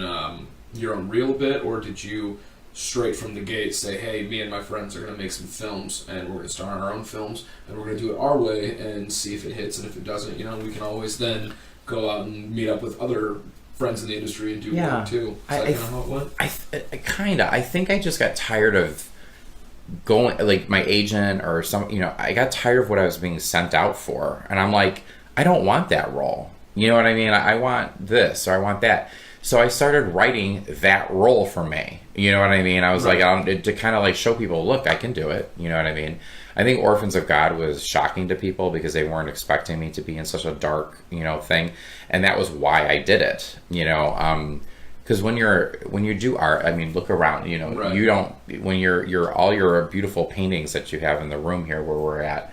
reel a bit, or did you straight from the gate say, hey, me and my friends are going to make some films, and we're going to star in our own films, and we're going to do it our way and see if it hits, and if it doesn't, we can always then go out and meet up with other friends in the industry and do work too. Is that kind of how it went? I think I just got tired of going, my agent or some, I got tired of what I was being sent out for, and I'm like, I don't want that role. You know what I mean? I want this, or I want that. So I started writing that role for me. You know what I mean? I was to kind of show people, look, I can do it. You know what I mean? I think Orphans of God was shocking to people because they weren't expecting me to be in such a dark, thing. And that was why I did it, because when you do art, look around, you don't, when you're all your beautiful paintings that you have in the room here where we're at,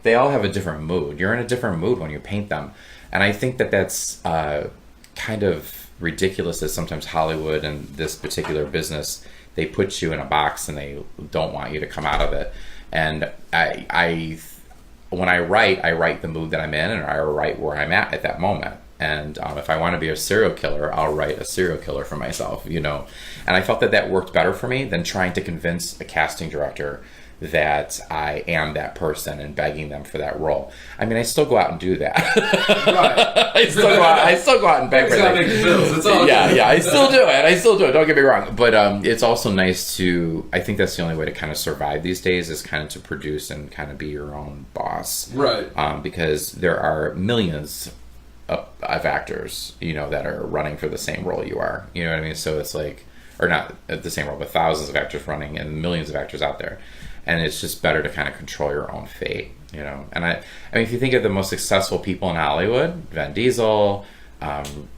they all have a different mood. You're in a different mood when you paint them. And I think that that's kind of ridiculous that sometimes Hollywood and this particular business, they put you in a box and they don't want you to come out of it. And I when I write the mood that I'm in, and I write where I'm at that moment. And if I want to be a serial killer, I'll write a serial killer for myself, you know. And I felt that worked better for me than trying to convince a casting director that I am that person and begging them for that role. I mean, I still go out and do that. Right. I still go out and beg for gotta make the bills. It's all yeah, I still do it. Don't get me wrong. But it's also nice to, I think that's the only way to kind of survive these days, is kind of to produce and kind of be your own boss. Right. Because there are millions of actors, you know, that are running for the same role you are. You know what I mean? So it's like, or not the same role, but thousands of actors running and millions of actors out there. And it's just better to kind of control your own fate, you know. And I mean, if you think of the most successful people in Hollywood, Vin Diesel,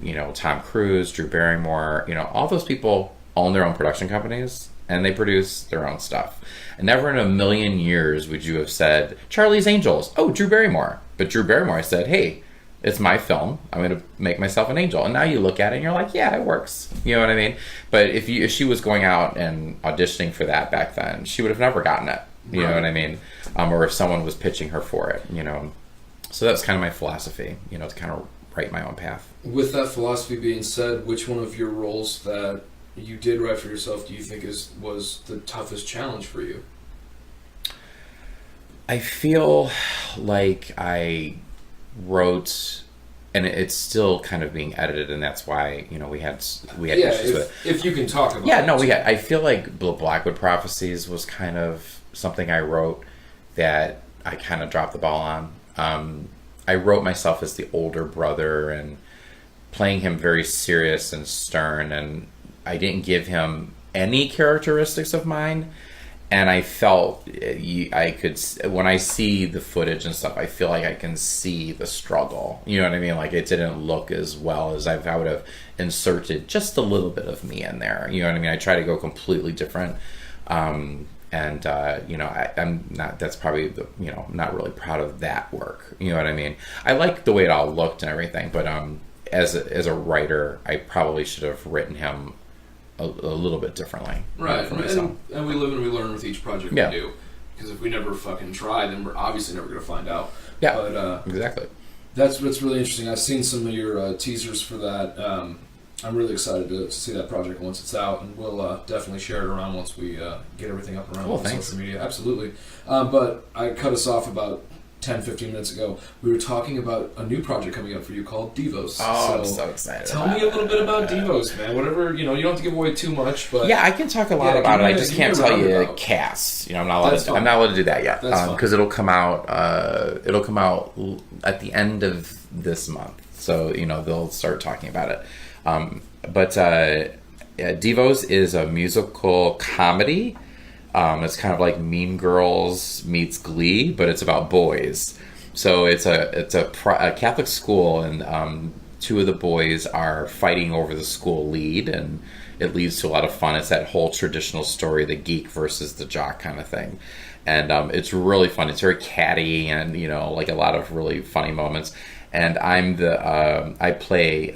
you know, Tom Cruise, Drew Barrymore, you know, all those people own their own production companies and they produce their own stuff. And never in a million years would you have said, Charlie's Angels, oh, Drew Barrymore. But Drew Barrymore said, hey, it's my film. I'm going to make myself an angel. And now you look at it and you're like, yeah, it works. You know what I mean? But if she was going out and auditioning for that back then, she would have never gotten it. You know what I mean? Or if someone was pitching her for it, you know. So that's kind of my philosophy, you know, to kind of write my own path. With that philosophy being said, which one of your roles that you did write for yourself do you think was the toughest challenge for you? I feel like I wrote, and it's still kind of being edited, and that's why, you know, we had issues with it. If you can talk about I feel like the Blackwood Prophecies was kind of something I wrote that I kind of dropped the ball on. I wrote myself as the older brother and playing him very serious and stern, and I didn't give him any characteristics of mine. And I felt I could, when I see the footage and stuff, I feel like I can see the struggle. You know what I mean? Like, it didn't look as well as I would have inserted just a little bit of me in there. You know what I mean? I try to go completely different. You know, I'm not, that's probably, you know, not really proud of that work. You know what I mean? I like the way it all looked and everything, but as a writer, I probably should have written him a little bit differently. Right. For myself. And we live and we learn with each project we do. Because if we never fucking try, then we're obviously never going to find out. Yeah, but, exactly. That's really interesting. I've seen some of your teasers for that. I'm really excited to see that project once it's out, and we'll definitely share it around once we get everything up and around on social media. Absolutely. But I cut us off about 10-15 minutes ago. We were talking about a new project coming up for you called Devos. Oh, I'm so excited. Tell me a little bit about Devos, man. Whatever, you know, you don't have to give away too much, but yeah, I can talk a lot about it. I just can't tell you the cast. You know, I'm not allowed to do that yet because it'll come out. It'll come out at the end of this month, so you know they'll start talking about it. But Devos is a musical comedy. It's kind of like Mean Girls meets Glee, but it's about boys. So it's a Catholic school, and two of the boys are fighting over the school lead, and it leads to a lot of fun. It's that whole traditional story, the geek versus the jock kind of thing. And it's really fun. It's very catty, and you know, like a lot of really funny moments. And I play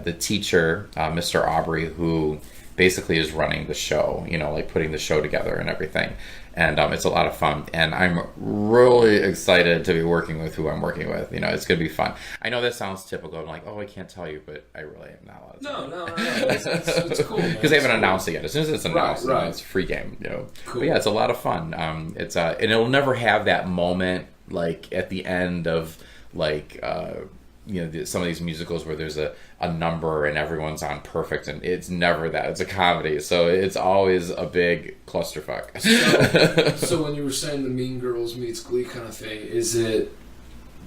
the teacher, Mr. Aubrey, who basically is running the show, you know, like putting the show together and everything. And it's a lot of fun. And I'm really excited to be working with who I'm working with. You know, it's going to be fun. I know that sounds typical. I'm like, oh, I can't tell you, but I really am not allowed to. No. It's cool. Because they haven't announced it yet. As soon as it's announced, right. It's a free game, you know. Cool. But yeah, it's a lot of fun. And it'll never have that moment like at the end of like, you know, some of these musicals where there's a number and everyone's on perfect, and it's never that. It's a comedy, so it's always a big clusterfuck. So when you were saying the Mean Girls meets Glee kind of thing,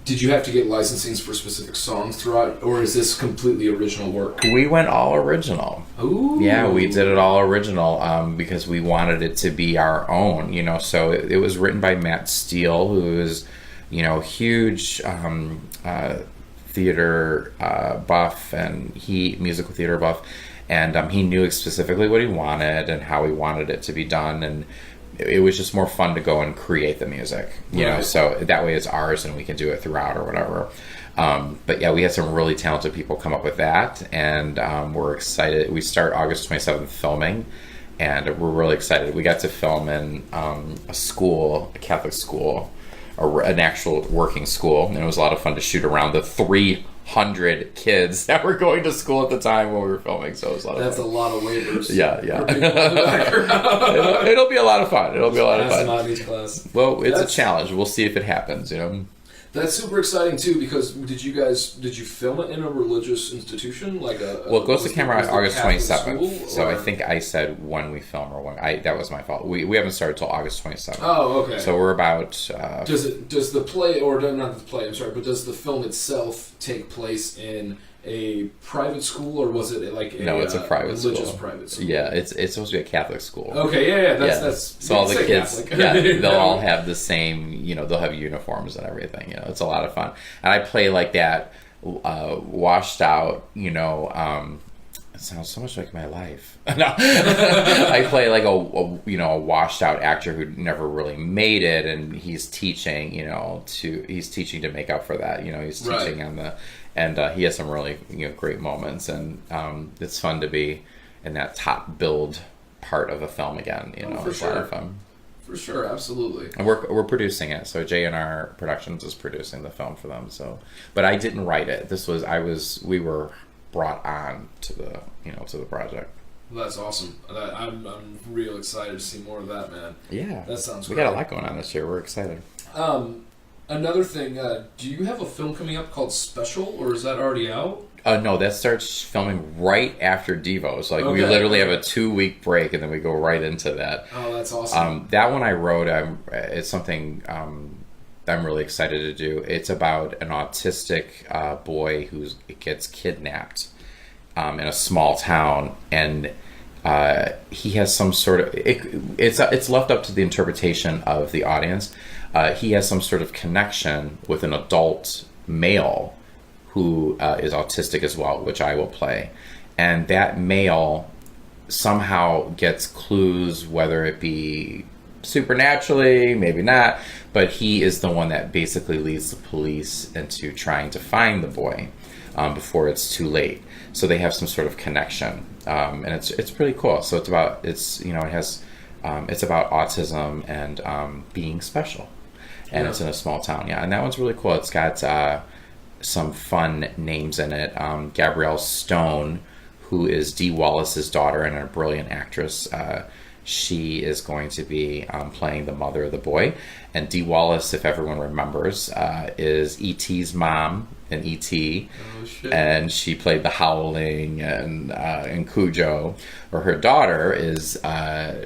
did you have to get licensings for specific songs throughout, or is this completely original work? We went all original. Ooh. Yeah, we did it all original because we wanted it to be our own, you know. So it was written by Matt Steele, who is, you know, huge theater buff, and musical theater buff, and he knew specifically what he wanted and how he wanted it to be done, and it was just more fun to go and create the music, you know, so that way it's ours and we can do it throughout or whatever. But yeah, we had some really talented people come up with that, and we're excited. We start August 27th filming, and we're really excited. We got to film in a Catholic school, or an actual working school, and it was a lot of fun to shoot around the 3 100 kids that were going to school at the time when we were filming. So it was a lot of That's fun. a lot of waivers. Yeah. It'll be a lot of fun. It'll be a lot of fun. Not each class. Well, it's a challenge. We'll see if it happens, That's super exciting too, because did you film it in a religious institution like Well, it goes to camera on August Catholic 27th. school, So or? I think I said when we film or that was my fault. We haven't started till August 27th. Oh, okay. So we're about. Does the play, or not the play? I'm sorry, but does the film itself take place in a private school, or was it like No, it's a private religious school. private school? Yeah, it's supposed to be a Catholic school. Okay, yeah. That's so all the say kids, Catholic. they'll all have the same. They'll have uniforms and everything. It's a lot of fun, and I play like that, washed out. It sounds so much like my life. No, I play like a washed out actor who never really made it, and he's teaching. He's teaching to make up for that. He's teaching on the. And he has some really great moments, and it's fun to be in that top build part of a film again. It's a lot of fun. For sure, absolutely. And we're producing it, so J&R Productions is producing the film for them. So, but I didn't write it. We were brought on to the to the project. Well, that's awesome. I'm real excited to see more of that, man. Yeah, that sounds. We great. got a lot going on this year. We're excited. Another thing, do you have a film coming up called Special, or is that already out? No, that starts filming right after Devos. Like, we Okay. literally have a 2-week break, and then we go right into that. Oh, that's awesome. That one I wrote, it's something I'm really excited to do. It's about an autistic boy who gets kidnapped in a small town, and he has some sort of... It's left up to the interpretation of the audience. He has some sort of connection with an adult male who is autistic as well, which I will play. And that male somehow gets clues, whether it be supernaturally, maybe not, but he is the one that basically leads the police into trying to find the boy before it's too late. So they have some sort of connection, and it's pretty cool. So it's about it's about autism and being special. And it's in a small town, and that one's really cool. It's got some fun names in it. Gabrielle Stone, who is Dee Wallace's daughter and a brilliant actress, she is going to be playing the mother of the boy. And Dee Wallace, if everyone remembers, is E.T.'s mom in E.T. Oh, shit. And she played the Howling and Cujo. Or her daughter is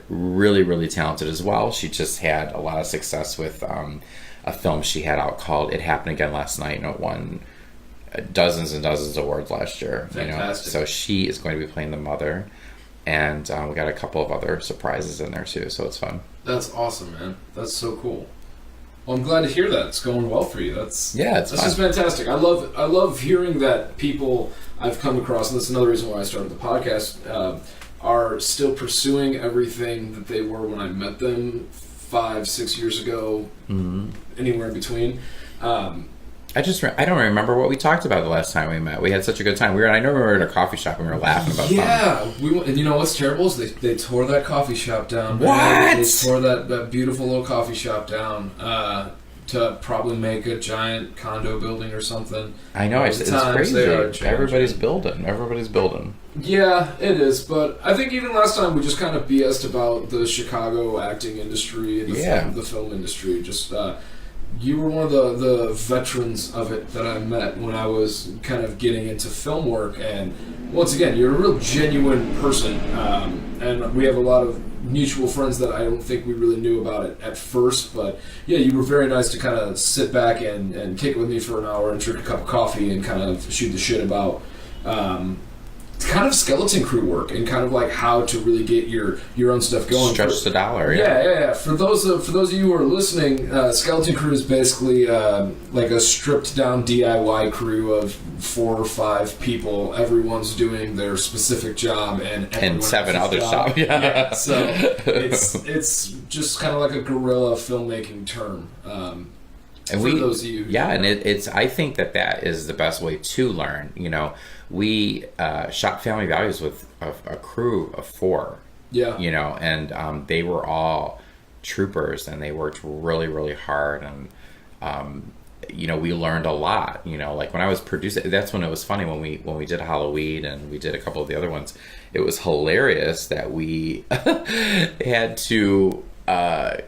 really, really talented as well. She just had a lot of success with a film she had out called It Happened Again Last Night, and it won dozens and dozens of awards last year. Fantastic. So she is going to be playing the mother. And we got a couple of other surprises in there too, so it's fun. That's awesome, man. That's so cool. Well, I'm glad to hear that it's going well for you. That's just fantastic. I love hearing that people I've come across, and that's another reason why I started the podcast, are still pursuing everything that they were when I met them 5-6 years ago, anywhere in between. I don't remember what we talked about the last time we met. We had such a good time. I know we were in a coffee shop and we were laughing about something. And you know what's terrible is they tore that coffee shop down. What? They tore that beautiful little coffee shop down to probably make a giant condo building or something. I know, it's crazy. Everybody's building. Yeah, it is. But I think even last time we just kind of BS'd about the Chicago acting industry and the film industry. Just you were one of the veterans of it that I met when I was kind of getting into film work. And once again, you're a real genuine person. And we have a lot of mutual friends that I don't think we really knew about it at first. But yeah, you were very nice to kind of sit back and kick it with me for an hour and drink a cup of coffee and kind of shoot the shit about kind of skeleton crew work and kind of like how to really get your own stuff going. Stretch the dollar. Yeah. For those of you who are listening, skeleton crew is basically like a stripped down DIY crew of 4 or 5 people. Everyone's doing their specific job and 7 other jobs. Yeah. So it's just kind of like a guerrilla filmmaking term. And for those of you, and it's. I think that is the best way to learn. We shot Family Values with a crew of 4. Yeah. And they were all troopers, and they worked really, really hard. And we learned a lot. Like when I was producing, that's when it was funny when we did Halloween and we did a couple of the other ones. It was hilarious that we had to.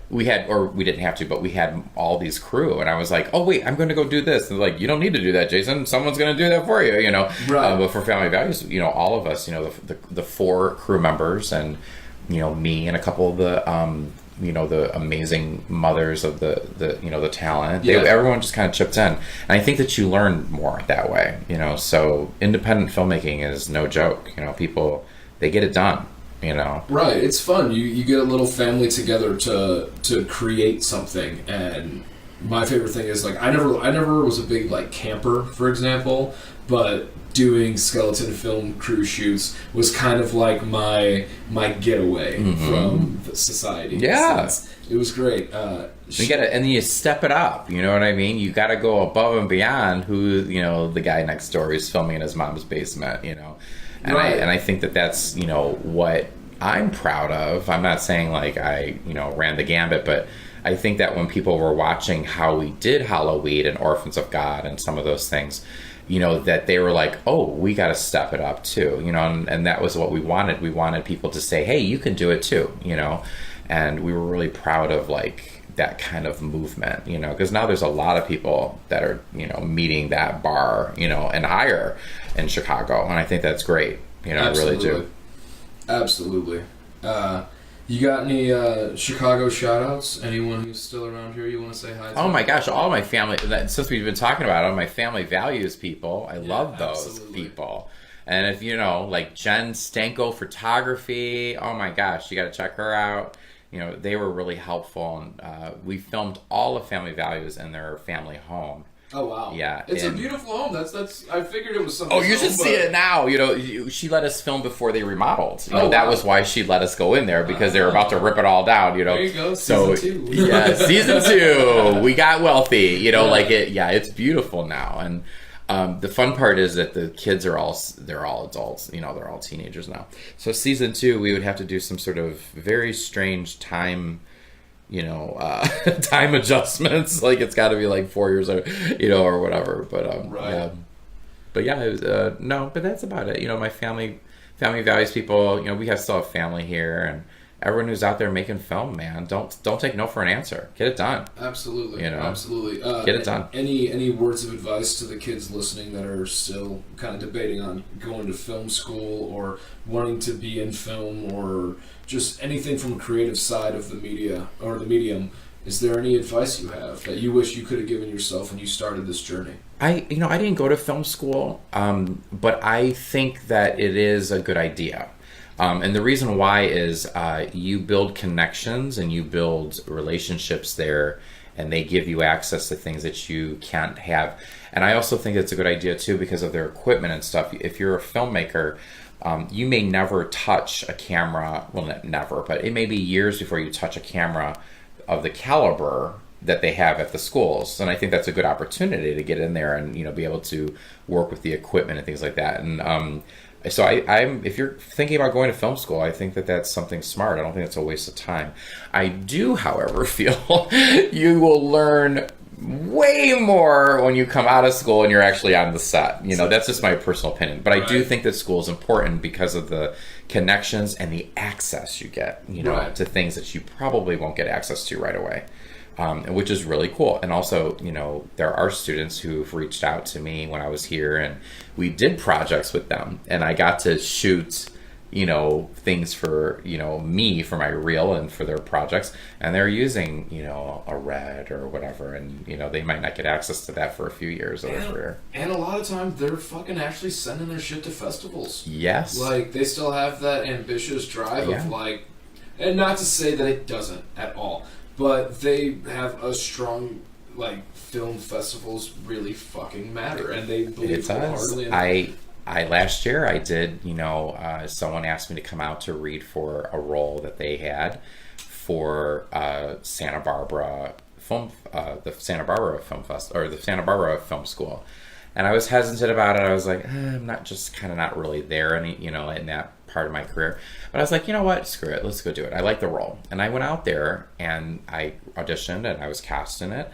We didn't have to, but we had all these crew, and I was like, "Oh wait, I'm going to go do this." And they're like, "You don't need to do that, Jason. Someone's going to do that for you." Right. But for Family Values, all of us, the 4 crew members, and me and a couple of the the amazing mothers of the talent. Everyone just kind of chipped in, and I think that you learn more that way. So independent filmmaking is no joke. People, they get it done. Right, it's fun. You get a little family together to create something, and my favorite thing is like I never was a big like camper, for example, but doing skeleton film crew shoots was kind of like my getaway from society. Yeah, it was great. You gotta, and then you step it up. You know what I mean? You got to go above and beyond who the guy next door is filming in his mom's basement. And right. I think that that's what I'm proud of. I'm not saying like I ran the gambit, but I think that when people were watching how we did Halloween and Orphans of God and some of those things, that they were like, oh, we got to step it up too, and that was what we wanted. We wanted people to say, hey, you can do it too, and we were really proud of like that kind of movement, because now there's a lot of people that are, meeting that bar, and higher in Chicago. And I think that's great. I really do. Absolutely. You got any Chicago shout-outs? Anyone who's still around here you want to say hi to? Oh my gosh, all my family, since we've been talking about it, my Family Values people, I love those absolutely. people. And if like Jen Stanko Photography, oh my gosh, you got to check her out. They were really helpful. And we filmed all of Family Values in their family home. Oh wow! Yeah, it's a beautiful home. That's. I figured it was something. Oh, you should see it now. She let us film before they remodeled. That was why she let us go in there, because they were about to rip it all down. There you go. Season 2. Yeah, season 2. We got wealthy. Like it. Yeah, it's beautiful now. And the fun part is that the kids they're all adults. They're all teenagers now. So season 2, we would have to do some sort of very strange time. Time adjustments, like it's got to be like 4 years or whatever, but right. But yeah, it was but that's about it. My family values people. We still have family here, and everyone who's out there making film, man, don't take no for an answer. Get it done. Absolutely. Absolutely. Get it done. Any words of advice to the kids listening that are still kind of debating on going to film school or wanting to be in film or just anything from a creative side of the media or the medium? Is there any advice you have that you wish you could have given yourself when you started this journey? I didn't go to film school, but I think that it is a good idea. And the reason why is you build connections and you build relationships there, and they give you access to things that you can't have. And I also think it's a good idea too because of their equipment and stuff. If you're a filmmaker, you may never touch a camera, well, never, but it may be years before you touch a camera of the caliber that they have at the schools. And I think that's a good opportunity to get in there and, be able to work with the equipment and things like that. And so I'm if you're thinking about going to film school, I think that that's something smart. I don't think it's a waste of time. I do, however, feel you will learn way more when you come out of school and you're actually on the set. That's just my personal opinion. But I do think that school is important because of the connections and the access you get, to things that you probably won't get access to right away. Which is really cool. And also, there are students who've reached out to me when I was here and we did projects with them and I got to shoot, things for, me for my reel and for their projects. And they're using, a red or whatever. And, they might not get access to that for a few years of their career. And a lot of times they're fucking actually sending their shit to festivals. Yes. Like, they still have that ambitious drive of like, and not to say that it doesn't at all. But they have a strong, film festivals really fucking matter, and they believe wholeheartedly in it. I last year I did, someone asked me to come out to read for a role that they had for Santa Barbara the Santa Barbara Film Fest or the Santa Barbara Film School, and I was hesitant about it. I was like, I'm not really there in that part of my career. But I was like, you know what? Screw it. Let's go do it. I like the role. And I went out there and I auditioned and I was cast in it.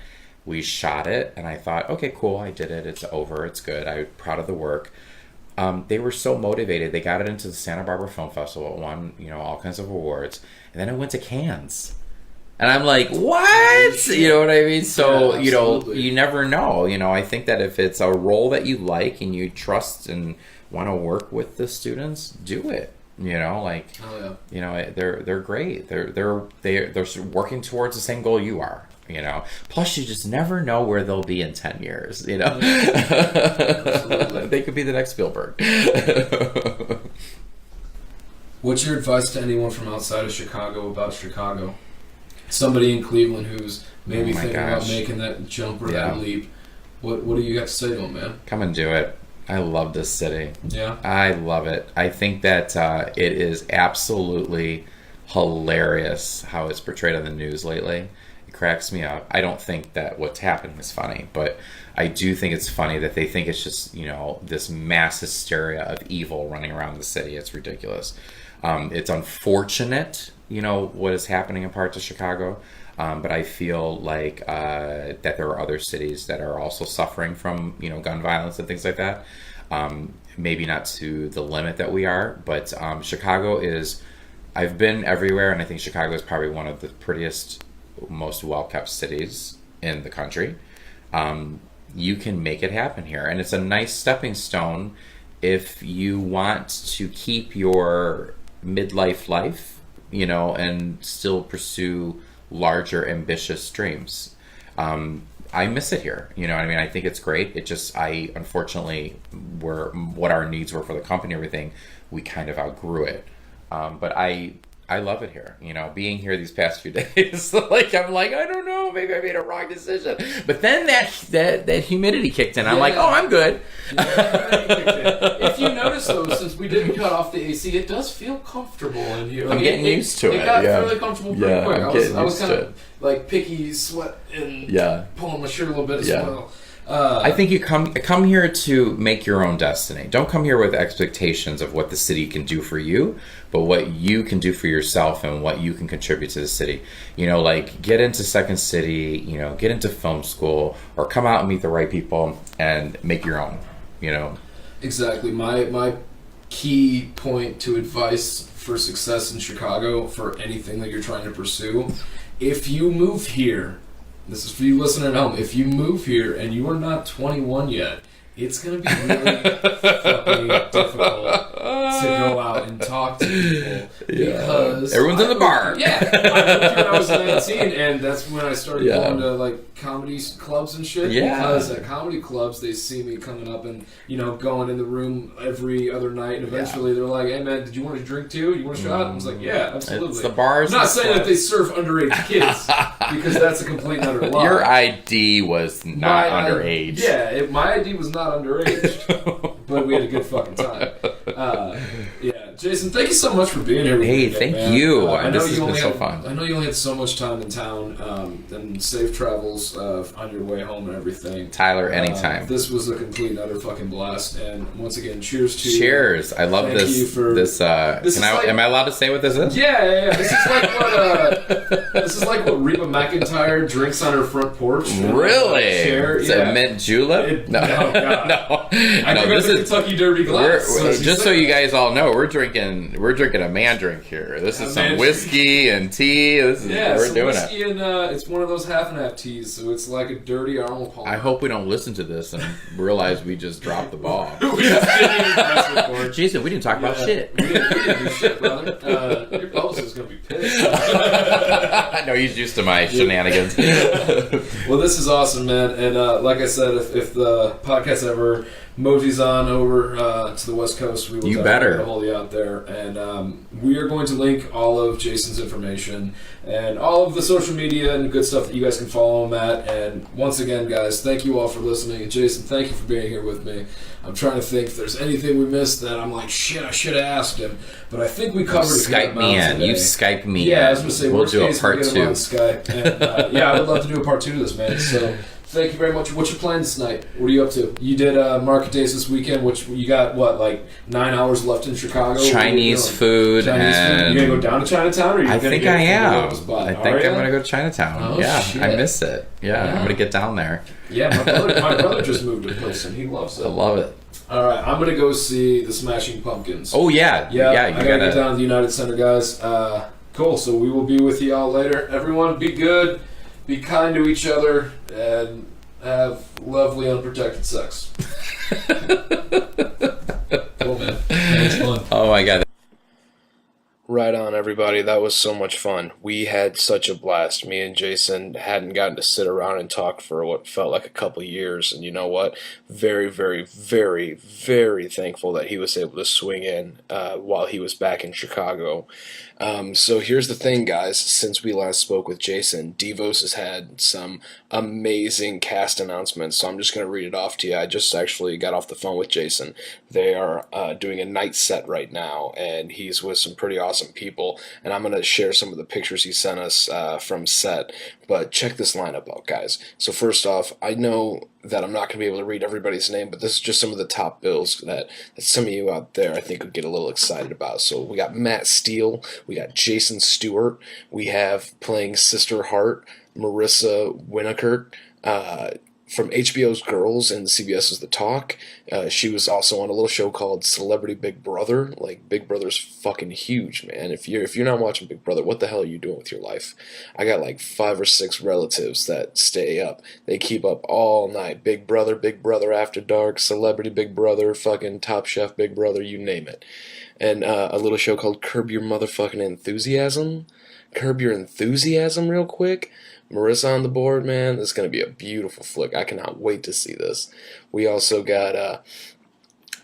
We shot it, and I thought, okay, cool, I did it. It's over. It's good. I'm proud of the work. They were so motivated. They got it into the Santa Barbara Film Festival. It won, all kinds of awards. And then it went to Cannes. And I'm like, what? You know what I mean? So, you never know. I think that if it's a role that you like and you trust and want to work with the students, do it. Oh, yeah. They're great. They're working towards the same goal you are. Plus you just never know where they'll be in 10 years. They could be the next Spielberg. What's your advice to anyone from outside of Chicago about Chicago? Somebody in Cleveland who's maybe thinking about making that jump or that leap. What do you got to say to them, man? Come and do it. I love this city. Yeah. I love it. I think that it is absolutely hilarious how it's portrayed on the news lately. It cracks me up. I don't think that what's happening is funny, but I do think it's funny that they think it's just, this mass hysteria of evil running around the city. It's ridiculous. It's unfortunate, what is happening in parts of Chicago. But I feel like that there are other cities that are also suffering from, gun violence and things like that. Maybe not to the limit that we are, but Chicago is... I've been everywhere, and I think Chicago is probably one of the prettiest, most well-kept cities in the country. You can make it happen here, and it's a nice stepping stone if you want to keep your midlife life, and still pursue larger, ambitious dreams. I miss it here. I think it's great. Unfortunately, what our needs were for the company and everything, we kind of outgrew it. But I love it here. Being here these past few days, I'm like, I don't know, maybe I made a wrong decision. But then that humidity kicked in. I'm like, oh, I'm good. If you notice though, since we didn't cut off the AC, it does feel comfortable in here. I'm getting used to it. It got fairly comfortable pretty quick. I was kind of like picky, sweat, and pulling my shirt a little bit as well. I think you come here to make your own destiny. Don't come here with expectations of what the city can do for you, but what you can do for yourself and what you can contribute to the city. Get into Second City, get into film school, or come out and meet the right people and make your own, Exactly. My key point to advice for success in Chicago for anything that you're trying to pursue, if you move here, this is for you listening at home. If you move here and you are not 21 yet, it's going to be really fucking difficult to go out and talk to people because everyone's in the bar. Yeah, I moved here when I was 19, and that's when I started going to comedy clubs and shit. Yeah. Because at comedy clubs, they see me coming up and going in the room every other night, and eventually they're like, "Hey man, did you want a drink too? You want a shot?" I was like, "Yeah, absolutely." It's the bars. I'm not saying that they serve underage kids because that's a complete and utter lie. Your ID was not underage. My ID was not underage, but we had a good fucking time. Jayson, thank you so much for being here with me. Hey, thank you. I know this has been so fun. I know you only had so much time in town, and safe travels on your way home and everything. Tyler, anytime. This was a complete and utter fucking blast, and once again, cheers to you. Cheers. I love Thank this. You for, this. Am I allowed to say what this is? Yeah. This is like what Reba McEntire drinks on her front porch. Really? Is it mint julep? No. No. I think this is Kentucky Derby glass. Just so you guys all know, we're drinking a man drink here. This is some whiskey and tea. We're doing whiskey and it's one of those half and half teas, so it's like a dirty Arnold Palmer. I hope we don't listen to this and realize we just dropped the ball. Jason, we didn't talk about shit. We didn't do shit, brother. Your publicist is gonna be pissed. No, he's used to my shenanigans. Well, this is awesome, man. And like I said, if the podcast ever movies on over to the West Coast, we will definitely hold you out there. And we are going to link all of Jayson's information and all of the social media and good stuff that you guys can follow him at. And once again, guys, thank you all for listening. And Jayson, thank you for being here with me. I'm trying to think if there's anything we missed that I'm like, shit, I should have asked him. But I think we covered it. Skype me in. You Skype me in. Yeah, I was going to say, we'll do a part 2. On Skype. And, I would love to do a part 2 to this, man. So thank you very much. What's your plans tonight? What are you up to? You did market days this weekend, which you got, what, like 9 hours left in Chicago? Chinese food. And you going to go down to Chinatown? Or I think I am. I think I'm going to go to Chinatown. Oh, yeah, shit. I miss it. Yeah, I'm going to get down there. Yeah, my brother just moved to Pilsen. He loves it. I love it. All right, I'm going to go see the Smashing Pumpkins. Oh, yeah. Yeah, you I got to get down to the United Center, guys. Cool, so we will be with you all later. Everyone, be good, be kind to each other, and have lovely unprotected sex. Cool, man. It's fun. Oh, my God. Right on, everybody. That was so much fun. We had such a blast. Me and Jayson hadn't gotten to sit around and talk for what felt like a couple years. And you know what? Very, very, very, very thankful that he was able to swing in while he was back in Chicago. So here's the thing, guys. Since we last spoke with Jayson, Devos has had some amazing cast announcements. So I'm just going to read it off to you. I just actually got off the phone with Jayson. They are doing a night set right now, and he's with some pretty awesome people, and I'm going to share some of the pictures he sent us from set, but check this lineup out, guys. So first off, I know that I'm not going to be able to read everybody's name, but this is just some of the top bills that some of you out there I think would get a little excited about. So we got Matt Steele, we got Jason Stewart, we have playing Sister Hart, Marissa Winnikert, from HBO's Girls and CBS's The Talk. She was also on a little show called Celebrity Big Brother. Like, Big Brother's fucking huge, man. If you're not watching Big Brother, what the hell are you doing with your life? I got like 5 or 6 relatives that stay up. They keep up all night. Big Brother After Dark, Celebrity Big Brother, fucking Top Chef Big Brother, you name it. And a little show called Curb Your Motherfucking Enthusiasm. Curb Your Enthusiasm real quick. Marissa on the board, man. This is going to be a beautiful flick. I cannot wait to see this. We also got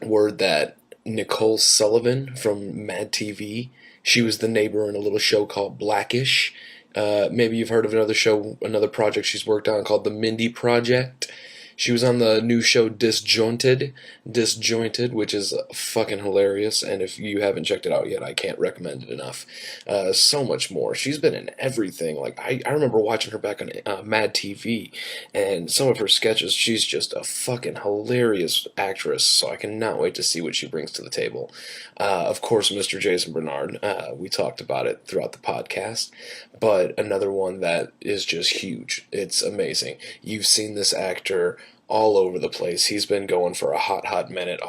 word that Nicole Sullivan from Mad TV, she was the neighbor in a little show called Blackish. Maybe you've heard of another project she's worked on called The Mindy Project. She was on the new show Disjointed, which is fucking hilarious, and if you haven't checked it out yet, I can't recommend it enough. So much more. She's been in everything. Like, I remember watching her back on Mad TV, and some of her sketches, she's just a fucking hilarious actress, so I cannot wait to see what she brings to the table. Of course, Mr. Jayson Bernard, we talked about it throughout the podcast, but another one that is just huge. It's amazing. You've seen this actor all over the place. He's been going for a hot minute.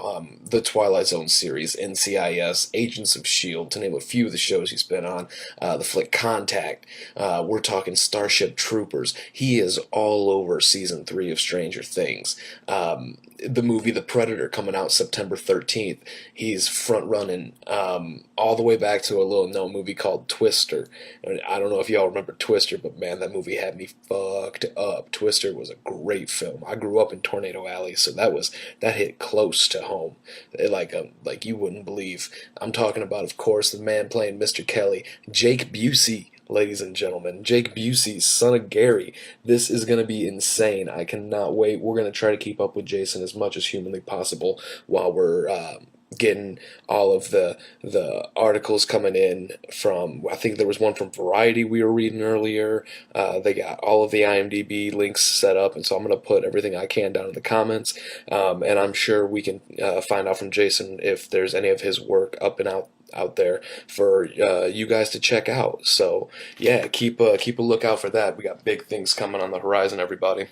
The Twilight Zone series, NCIS, Agents of S.H.I.E.L.D., to name a few of the shows he's been on. The flick Contact. We're talking Starship Troopers. He is all over season 3 of Stranger Things. The movie The Predator coming out September 13th. He's front-running all the way back to a little-known movie called Twister. I don't know if y'all remember Twister, but man, that movie had me fucked up. Twister was a great film. I grew up in Tornado Alley, so that hit close to home. Like you wouldn't believe. I'm talking about, of course, the man playing Mr. Kelly, Jake Busey. Ladies and gentlemen, Jake Busey, son of Gary. This is going to be insane. I cannot wait. We're going to try to keep up with Jayson as much as humanly possible while we're getting all of the articles coming in from, I think there was one from Variety we were reading earlier. They got all of the IMDb links set up, and so I'm going to put everything I can down in the comments, and I'm sure we can find out from Jayson if there's any of his work up and out there for you guys to check out. So yeah, keep a lookout for that. We got big things coming on the horizon, everybody.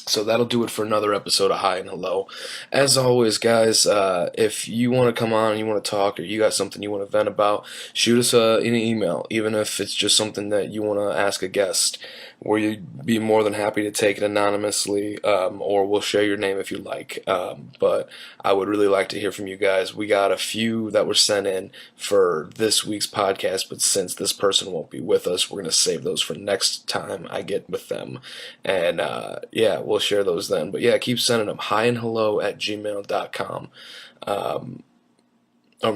So that'll do it for another episode of Hi and Hello. As always, guys, if you want to come on and you want to talk, or you got something you want to vent about, shoot us an email, even if it's just something that you want to ask a guest. We'd be more than happy to take it anonymously, or we'll share your name if you like. But I would really like to hear from you guys. We got a few that were sent in for this week's podcast, but since this person won't be with us, we're going to save those for next time I get with them. And yeah, we'll share those then. But yeah, keep sending them. highandhello@gmail.com. I'm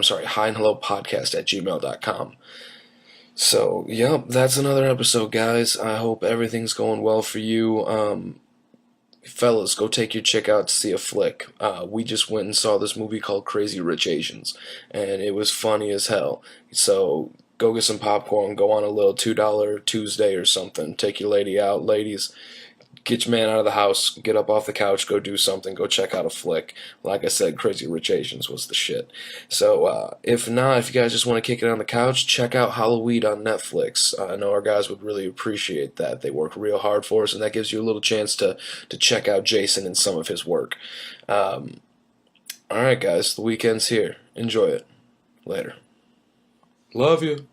sorry, highandhellopodcast@gmail.com. So, yep, that's another episode, guys. I hope everything's going well for you. Fellas, go take your chick out to see a flick. We just went and saw this movie called Crazy Rich Asians, and it was funny as hell. So, go get some popcorn, go on a little $2 Tuesday or something. Take your lady out, ladies. get your man out of the house, get up off the couch, go do something, go check out a flick. Like I said, Crazy Rich Asians was the shit. So if not, if you guys just want to kick it on the couch, check out Halloween on Netflix. I know our guys would really appreciate that. They work real hard for us, and that gives you a little chance to check out Jayson and some of his work. Alright guys, the weekend's here. Enjoy it. Later. Love you.